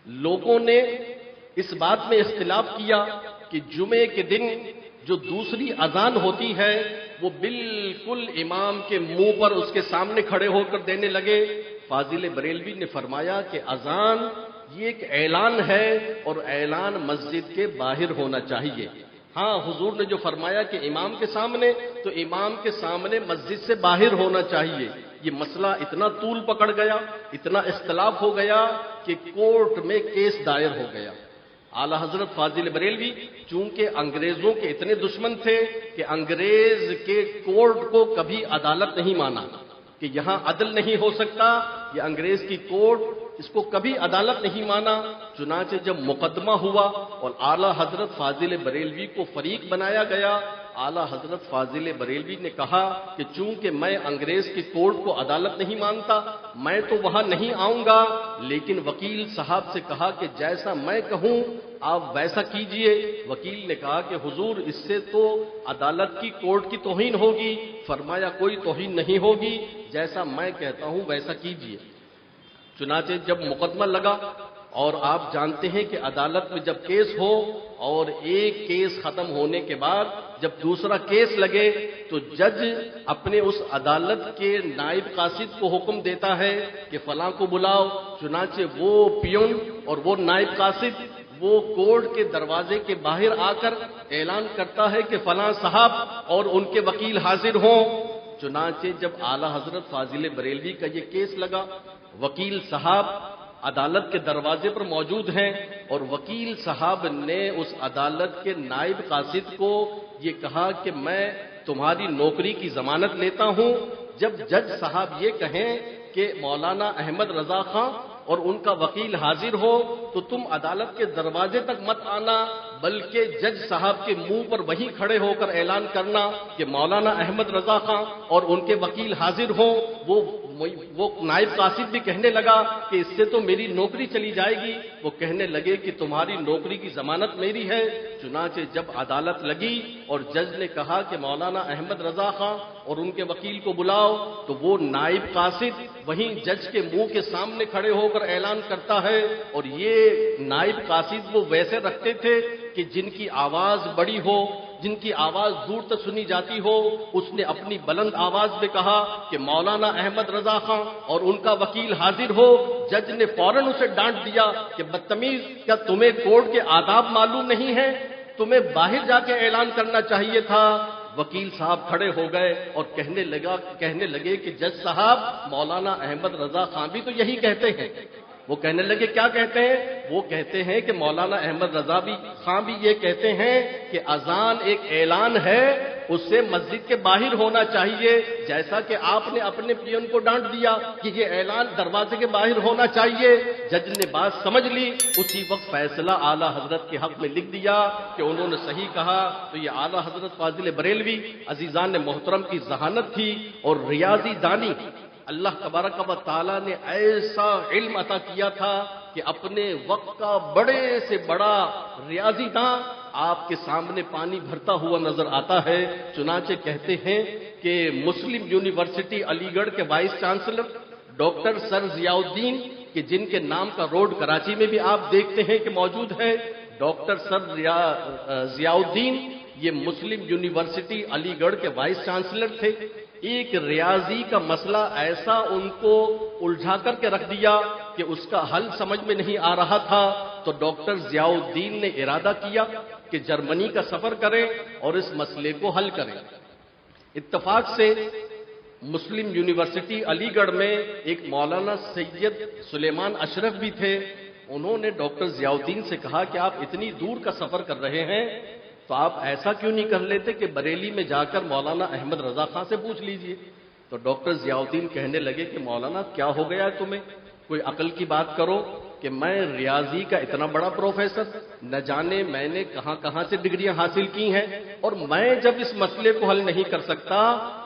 لوگوں نے اس بات میں اختلاف کیا کہ جمعے کے دن جو دوسری اذان ہوتی ہے وہ بالکل امام کے منہ پر اس کے سامنے کھڑے ہو کر دینے لگے. فاضل بریلوی نے فرمایا کہ اذان یہ ایک اعلان ہے اور اعلان مسجد کے باہر ہونا چاہیے. ہاں حضور نے جو فرمایا کہ امام کے سامنے، تو امام کے سامنے مسجد سے باہر ہونا چاہیے. یہ مسئلہ اتنا طول پکڑ گیا، اتنا اختلاف ہو گیا کہ کورٹ میں کیس دائر ہو گیا. اعلیٰ حضرت فاضل بریلوی چونکہ انگریزوں کے اتنے دشمن تھے کہ انگریز کے کورٹ کو کبھی عدالت نہیں مانا کہ یہاں عدل نہیں ہو سکتا. یہ انگریز کی کورٹ اس کو کبھی عدالت نہیں مانا. چنانچہ جب مقدمہ ہوا اور اعلیٰ حضرت فاضل بریلوی کو فریق بنایا گیا، اعلیٰ حضرت فاضل بریلوی نے کہا کہ چونکہ میں انگریز کی کورٹ کو عدالت نہیں مانتا، میں تو وہاں نہیں آؤں گا، لیکن وکیل صاحب سے کہا کہ جیسا میں کہوں آپ ویسا کیجئے. وکیل نے کہا کہ حضور اس سے تو عدالت کی کورٹ کی توہین ہوگی. فرمایا کوئی توہین نہیں ہوگی، جیسا میں کہتا ہوں ویسا کیجئے. چنانچہ جب مقدمہ لگا، اور آپ جانتے ہیں کہ عدالت میں جب کیس ہو اور ایک کیس ختم ہونے کے بعد جب دوسرا کیس لگے تو جج اپنے اس عدالت کے نائب قاصد کو حکم دیتا ہے کہ فلاں کو بلاؤ. چنانچہ وہ پیون اور وہ نائب قاصد وہ کورٹ کے دروازے کے باہر آ کر اعلان کرتا ہے کہ فلاں صاحب اور ان کے وکیل حاضر ہوں. چنانچہ جب اعلیٰ حضرت فاضل بریلوی کا یہ کیس لگا، وکیل صاحب عدالت کے دروازے پر موجود ہیں، اور وکیل صاحب نے اس عدالت کے نائب قاصد کو یہ کہا کہ میں تمہاری نوکری کی ضمانت لیتا ہوں جب جج صاحب یہ کہیں کہ مولانا احمد رضا خان اور ان کا وکیل حاضر ہو تو تم عدالت کے دروازے تک مت آنا، بلکہ جج صاحب کے منہ پر وہیں کھڑے ہو کر اعلان کرنا کہ مولانا احمد رضا خان اور ان کے وکیل حاضر ہوں. وہ نائب قاصد بھی کہنے لگا کہ اس سے تو میری نوکری چلی جائے گی. وہ کہنے لگے کہ تمہاری نوکری کی ضمانت میری ہے. چنانچہ جب عدالت لگی اور جج نے کہا کہ مولانا احمد رضا خان اور ان کے وکیل کو بلاؤ، تو وہ نائب قاصد وہیں جج کے منہ کے سامنے کھڑے ہو کر اعلان کرتا ہے. اور یہ نائب قاصد وہ ویسے رکھتے تھے کہ جن کی آواز بڑی ہو جن کی آواز دور تک سنی جاتی ہو، اس نے اپنی بلند آواز میں کہا کہ مولانا احمد رضا خان اور ان کا وکیل حاضر ہو۔ جج نے فوراً اسے ڈانٹ دیا کہ بدتمیز، کیا تمہیں کورٹ کے آداب معلوم نہیں ہیں؟ تمہیں باہر جا کے اعلان کرنا چاہیے تھا۔ وکیل صاحب کھڑے ہو گئے اور کہنے لگے کہ جج صاحب، مولانا احمد رضا خان بھی تو یہی کہتے ہیں۔ وہ کہنے لگے کیا کہتے ہیں؟ وہ کہتے ہیں کہ مولانا احمد رضا خان بھی یہ کہتے ہیں کہ اذان ایک اعلان ہے، اس سے مسجد کے باہر ہونا چاہیے، جیسا کہ آپ نے اپنے پیون کو ڈانٹ دیا کہ یہ اعلان دروازے کے باہر ہونا چاہیے۔ جج نے بات سمجھ لی، اسی وقت فیصلہ اعلیٰ حضرت کے حق میں لکھ دیا کہ انہوں نے صحیح کہا۔ تو یہ اعلیٰ حضرت فاضل بریلوی عزیزان محترم کی ذہانت تھی، اور ریاضی دانی، اللہ تبارک و تعالیٰ نے ایسا علم عطا کیا تھا کہ اپنے وقت کا بڑے سے بڑا ریاضی داں آپ کے سامنے پانی بھرتا ہوا نظر آتا ہے۔ چنانچہ کہتے ہیں کہ مسلم یونیورسٹی علی گڑھ کے وائس چانسلر ڈاکٹر سر ضیاء الدین، کہ جن کے نام کا روڈ کراچی میں بھی آپ دیکھتے ہیں کہ موجود ہے، ڈاکٹر سر ضیاء الدین یہ مسلم یونیورسٹی علی گڑھ کے وائس چانسلر تھے۔ ایک ریاضی کا مسئلہ ایسا ان کو الجھا کر کے رکھ دیا کہ اس کا حل سمجھ میں نہیں آ رہا تھا، تو ڈاکٹر ضیاء الدین نے ارادہ کیا کہ جرمنی کا سفر کریں اور اس مسئلے کو حل کریں۔ اتفاق سے مسلم یونیورسٹی علی گڑھ میں ایک مولانا سید سلیمان اشرف بھی تھے۔ انہوں نے ڈاکٹر ضیاء الدین سے کہا کہ آپ اتنی دور کا سفر کر رہے ہیں، تو آپ ایسا کیوں نہیں کر لیتے کہ بریلی میں جا کر مولانا احمد رضا خان سے پوچھ لیجئے۔ تو ڈاکٹر ضیاء الدین کہنے لگے کہ مولانا کیا ہو گیا تمہیں، کوئی عقل کی بات کرو کہ میں ریاضی کا اتنا بڑا پروفیسر، نہ جانے میں نے کہاں کہاں سے ڈگریاں حاصل کی ہیں، اور میں جب اس مسئلے کو حل نہیں کر سکتا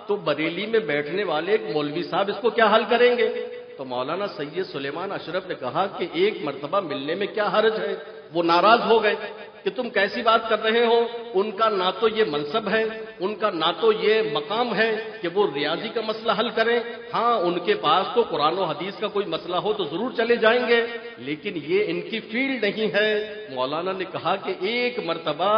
تو بریلی میں بیٹھنے والے ایک مولوی صاحب اس کو کیا حل کریں گے؟ تو مولانا سید سلیمان اشرف نے کہا کہ ایک مرتبہ ملنے میں کیا حرج ہے۔ وہ ناراض ہو گئے کہ تم کیسی بات کر رہے ہو، ان کا نہ تو یہ منصب ہے، ان کا نہ تو یہ مقام ہے کہ وہ ریاضی کا مسئلہ حل کریں۔ ہاں ان کے پاس تو قرآن و حدیث کا کوئی مسئلہ ہو تو ضرور چلے جائیں گے، لیکن یہ ان کی فیلڈ نہیں ہے۔ مولانا نے کہا کہ ایک مرتبہ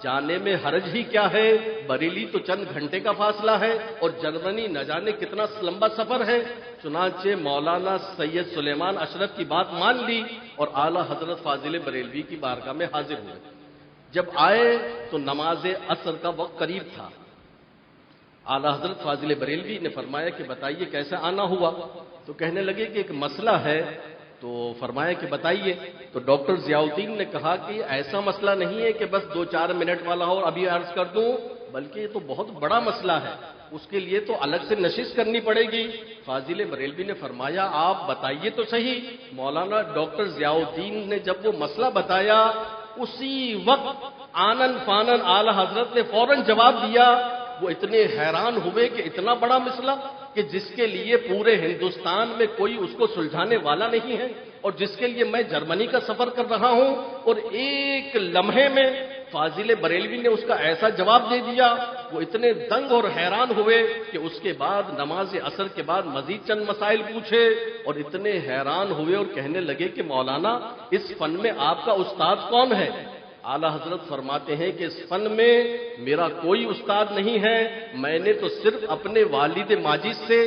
جانے میں حرج ہی کیا ہے، بریلی تو چند گھنٹے کا فاصلہ ہے اور جرمنی نہ جانے کتنا لمبا سفر ہے۔ چنانچہ مولانا سید سلیمان اشرف کی بات مان لی اور اعلیٰ حضرت فاضل بریلوی کی بارگاہ میں حاضر ہوئے۔ جب آئے تو نماز عصر کا وقت قریب تھا۔ اعلیٰ حضرت فاضل بریلوی نے فرمایا کہ بتائیے کیسے آنا ہوا؟ تو کہنے لگے کہ ایک مسئلہ ہے۔ تو فرمایا کہ بتائیے۔ تو ڈاکٹر ضیاء الدین نے کہا کہ ایسا مسئلہ نہیں ہے کہ بس 2-4 منٹ والا ہو اور ابھی عرض کر دوں، بلکہ یہ تو بہت بڑا مسئلہ ہے، اس کے لیے تو الگ سے نشست کرنی پڑے گی۔ فاضل بریلوی نے فرمایا آپ بتائیے تو صحیح۔ مولانا ڈاکٹر ضیاء الدین نے جب وہ مسئلہ بتایا، اسی وقت آنن فانن اعلیٰ حضرت نے فوراً جواب دیا۔ وہ اتنے حیران ہوئے کہ اتنا بڑا مسئلہ کہ جس کے لیے پورے ہندوستان میں کوئی اس کو سلجھانے والا نہیں ہے، اور جس کے لیے میں جرمنی کا سفر کر رہا ہوں، اور ایک لمحے میں فاضل بریلوی نے اس کا ایسا جواب دے دیا۔ وہ اتنے دنگ اور حیران ہوئے کہ اس کے بعد نماز عصر کے بعد مزید چند مسائل پوچھے، اور اتنے حیران ہوئے اور کہنے لگے کہ مولانا اس فن میں آپ کا استاد کون ہے؟ اعلیٰ حضرت فرماتے ہیں کہ اس فن میں میرا کوئی استاد نہیں ہے، میں نے تو صرف اپنے والد ماجد سے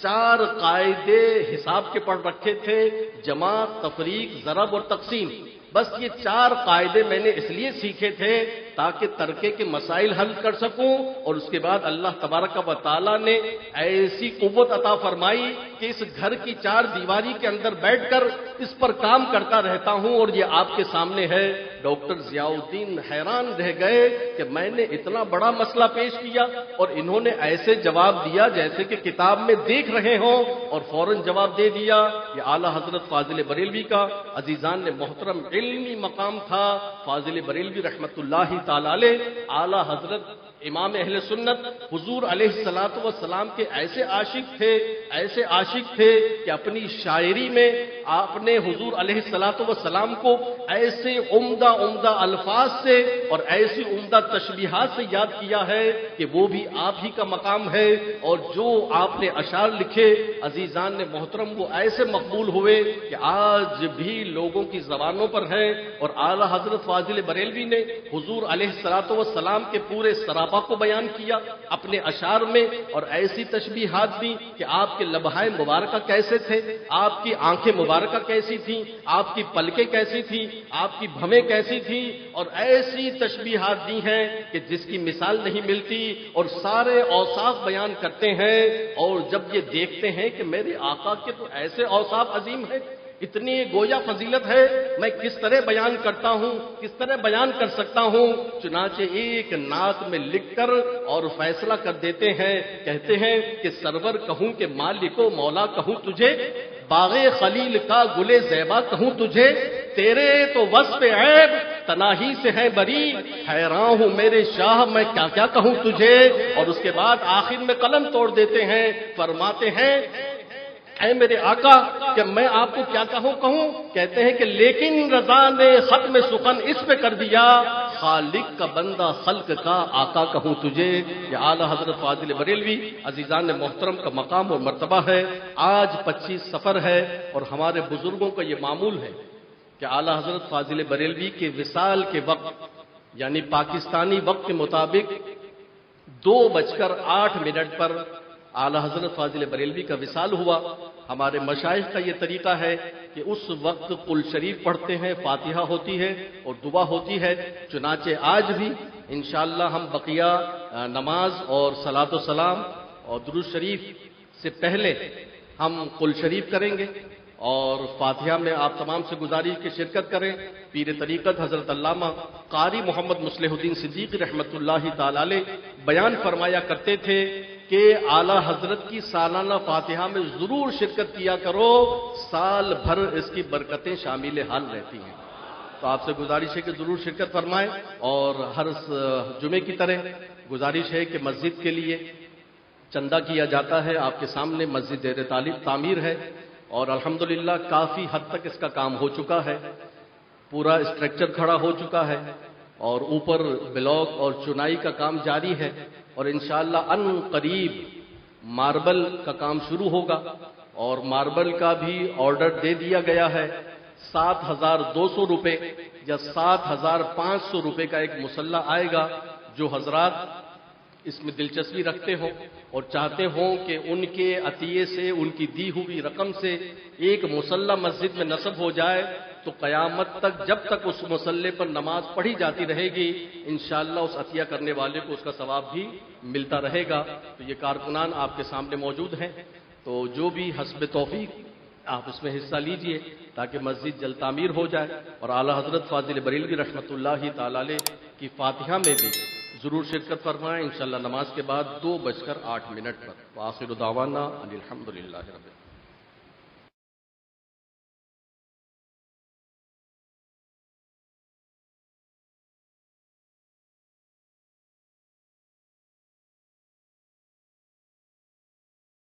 4 قاعدے حساب کے پڑھ رکھے تھے، جمع، تفریق، ضرب اور تقسیم۔ بس یہ 4 قاعدے میں نے اس لیے سیکھے تھے تاکہ ترکے کے مسائل حل کر سکوں، اور اس کے بعد اللہ تبارک و تعالیٰ نے ایسی قوت عطا فرمائی کہ اس گھر کی 4 دیواری کے اندر بیٹھ کر اس پر کام کرتا رہتا ہوں، اور یہ آپ کے سامنے ہے۔ ڈاکٹر ضیاء الدین حیران رہ گئے کہ میں نے اتنا بڑا مسئلہ پیش کیا اور انہوں نے ایسے جواب دیا جیسے کہ کتاب میں دیکھ رہے ہوں، اور فوراً جواب دے دیا۔ یہ اعلیٰ حضرت فاضل بریلوی کا عزیزان نے محترم علمی مقام تھا۔ فاضل بریلوی رحمت اللہ تعالی علیہ اعلیٰ حضرت امام اہل سنت حضور علیہ الصلوۃ والسلام کے ایسے عاشق تھے، ایسے عاشق تھے کہ اپنی شاعری میں آپ نے حضور علیہ الصلوۃ والسلام کو ایسے عمدہ الفاظ سے اور ایسی عمدہ تشبیہات سے یاد کیا ہے کہ وہ بھی آپ ہی کا مقام ہے، اور جو آپ نے اشعار لکھے عزیزان نے محترم وہ ایسے مقبول ہوئے کہ آج بھی لوگوں کی زبانوں پر ہیں، اور اعلیٰ حضرت فاضل بریلوی نے حضور علیہ الصلوۃ والسلام کے پورے سراپا کو بیان کیا اپنے اشعار میں، اور ایسی تشبیہات دی کہ آپ کے لبہائے مبارکہ کیسے تھے، آپ کی آنکھیں مبارکہ کیسی تھیں، آپ کی پلکیں کیسی تھیں، آپ کی بھویں کیسی تھیں، اور ایسی تشبیہات دی ہیں کہ جس کی مثال نہیں ملتی، اور سارے اوصاف بیان کرتے ہیں، اور جب یہ دیکھتے ہیں کہ میرے آقا کے تو ایسے اوصاف عظیم ہیں، اتنی گویا فضیلت ہے، میں کس طرح بیان کرتا ہوں، کس طرح بیان کر سکتا ہوں، چنانچہ ایک نعت میں لکھ کر اور فیصلہ کر دیتے ہیں، کہتے ہیں کہ سرور کہوں کہ مالک و مولا کہوں تجھے، باغ خلیل کا گل زیبا کہوں تجھے، تیرے تو وصف عیب تناہی سے ہے بری، حیران ہوں میرے شاہ میں کیا کیا کہوں تجھے، اور اس کے بعد آخر میں قلم توڑ دیتے ہیں، فرماتے ہیں اے میرے آقا کہ میں آپ کو کیا کہوں، کہتے ہیں کہ لیکن رضا نے ختم سخن اس پہ کر دیا، خالق کا بندہ خلق کا آقا کہوں تجھے۔ یہ اعلیٰ حضرت فاضل بریلوی عزیزان محترم کا مقام اور مرتبہ ہے۔ آج 25 صفر ہے، اور ہمارے بزرگوں کا یہ معمول ہے کہ اعلیٰ حضرت فاضل بریلوی کے وصال کے وقت، یعنی پاکستانی وقت کے مطابق 2:08 پر اعلیٰ حضرت فاضل بریلوی کا وصال ہوا۔ ہمارے مشائخ کا یہ طریقہ ہے کہ اس وقت قل شریف پڑھتے ہیں، فاتحہ ہوتی ہے اور دعا ہوتی ہے، چنانچہ آج بھی انشاءاللہ ہم بقیہ نماز اور صلاۃ و سلام اور درود شریف سے پہلے ہم قل شریف کریں گے، اور فاتحہ میں آپ تمام سے گزارش کی شرکت کریں۔ پیر طریقت حضرت علامہ قاری محمد مصلح الدین صدیقی رحمۃ اللہ تعالی علیہ بیان فرمایا کرتے تھے کہ اعلیٰ حضرت کی سالانہ فاتحہ میں ضرور شرکت کیا کرو، سال بھر اس کی برکتیں شامل حال رہتی ہیں۔ تو آپ سے گزارش ہے کہ ضرور شرکت فرمائیں، اور ہر جمعے کی طرح گزارش ہے کہ مسجد کے لیے چندہ کیا جاتا ہے۔ آپ کے سامنے مسجد زیر تعمیر ہے، اور الحمدللہ کافی حد تک اس کا کام ہو چکا ہے، پورا اسٹرکچر کھڑا ہو چکا ہے، اور اوپر بلاک اور چنائی کا کام جاری ہے، اور انشاءاللہ ان قریب ماربل کا کام شروع ہوگا، اور ماربل کا بھی آرڈر دے دیا گیا ہے۔ 7,200 روپے یا 7,500 روپے کا ایک مسلح آئے گا۔ جو حضرات اس میں دلچسپی رکھتے ہوں اور چاہتے ہوں کہ ان کے عطیے سے، ان کی دی ہوئی رقم سے ایک مسلح مسجد میں نصب ہو جائے، تو قیامت تک جب تک اس مسلح پر نماز پڑھی جاتی رہے گی انشاءاللہ اس عطیہ کرنے والے کو اس کا ثواب بھی ملتا رہے گا۔ تو یہ کارکنان آپ کے سامنے موجود ہیں، تو جو بھی حسب توفیق آپ اس میں حصہ لیجئے تاکہ مسجد جلد تعمیر ہو جائے، اور اعلیٰ حضرت فاضل بریلوی رحمۃ اللہ تعالی علیہ کی فاتحہ میں بھی ضرور شرکت فرمائیں، انشاءاللہ نماز کے بعد 2:08 پر۔ وآخر دعوانا ان الحمدللہ رب العالمین۔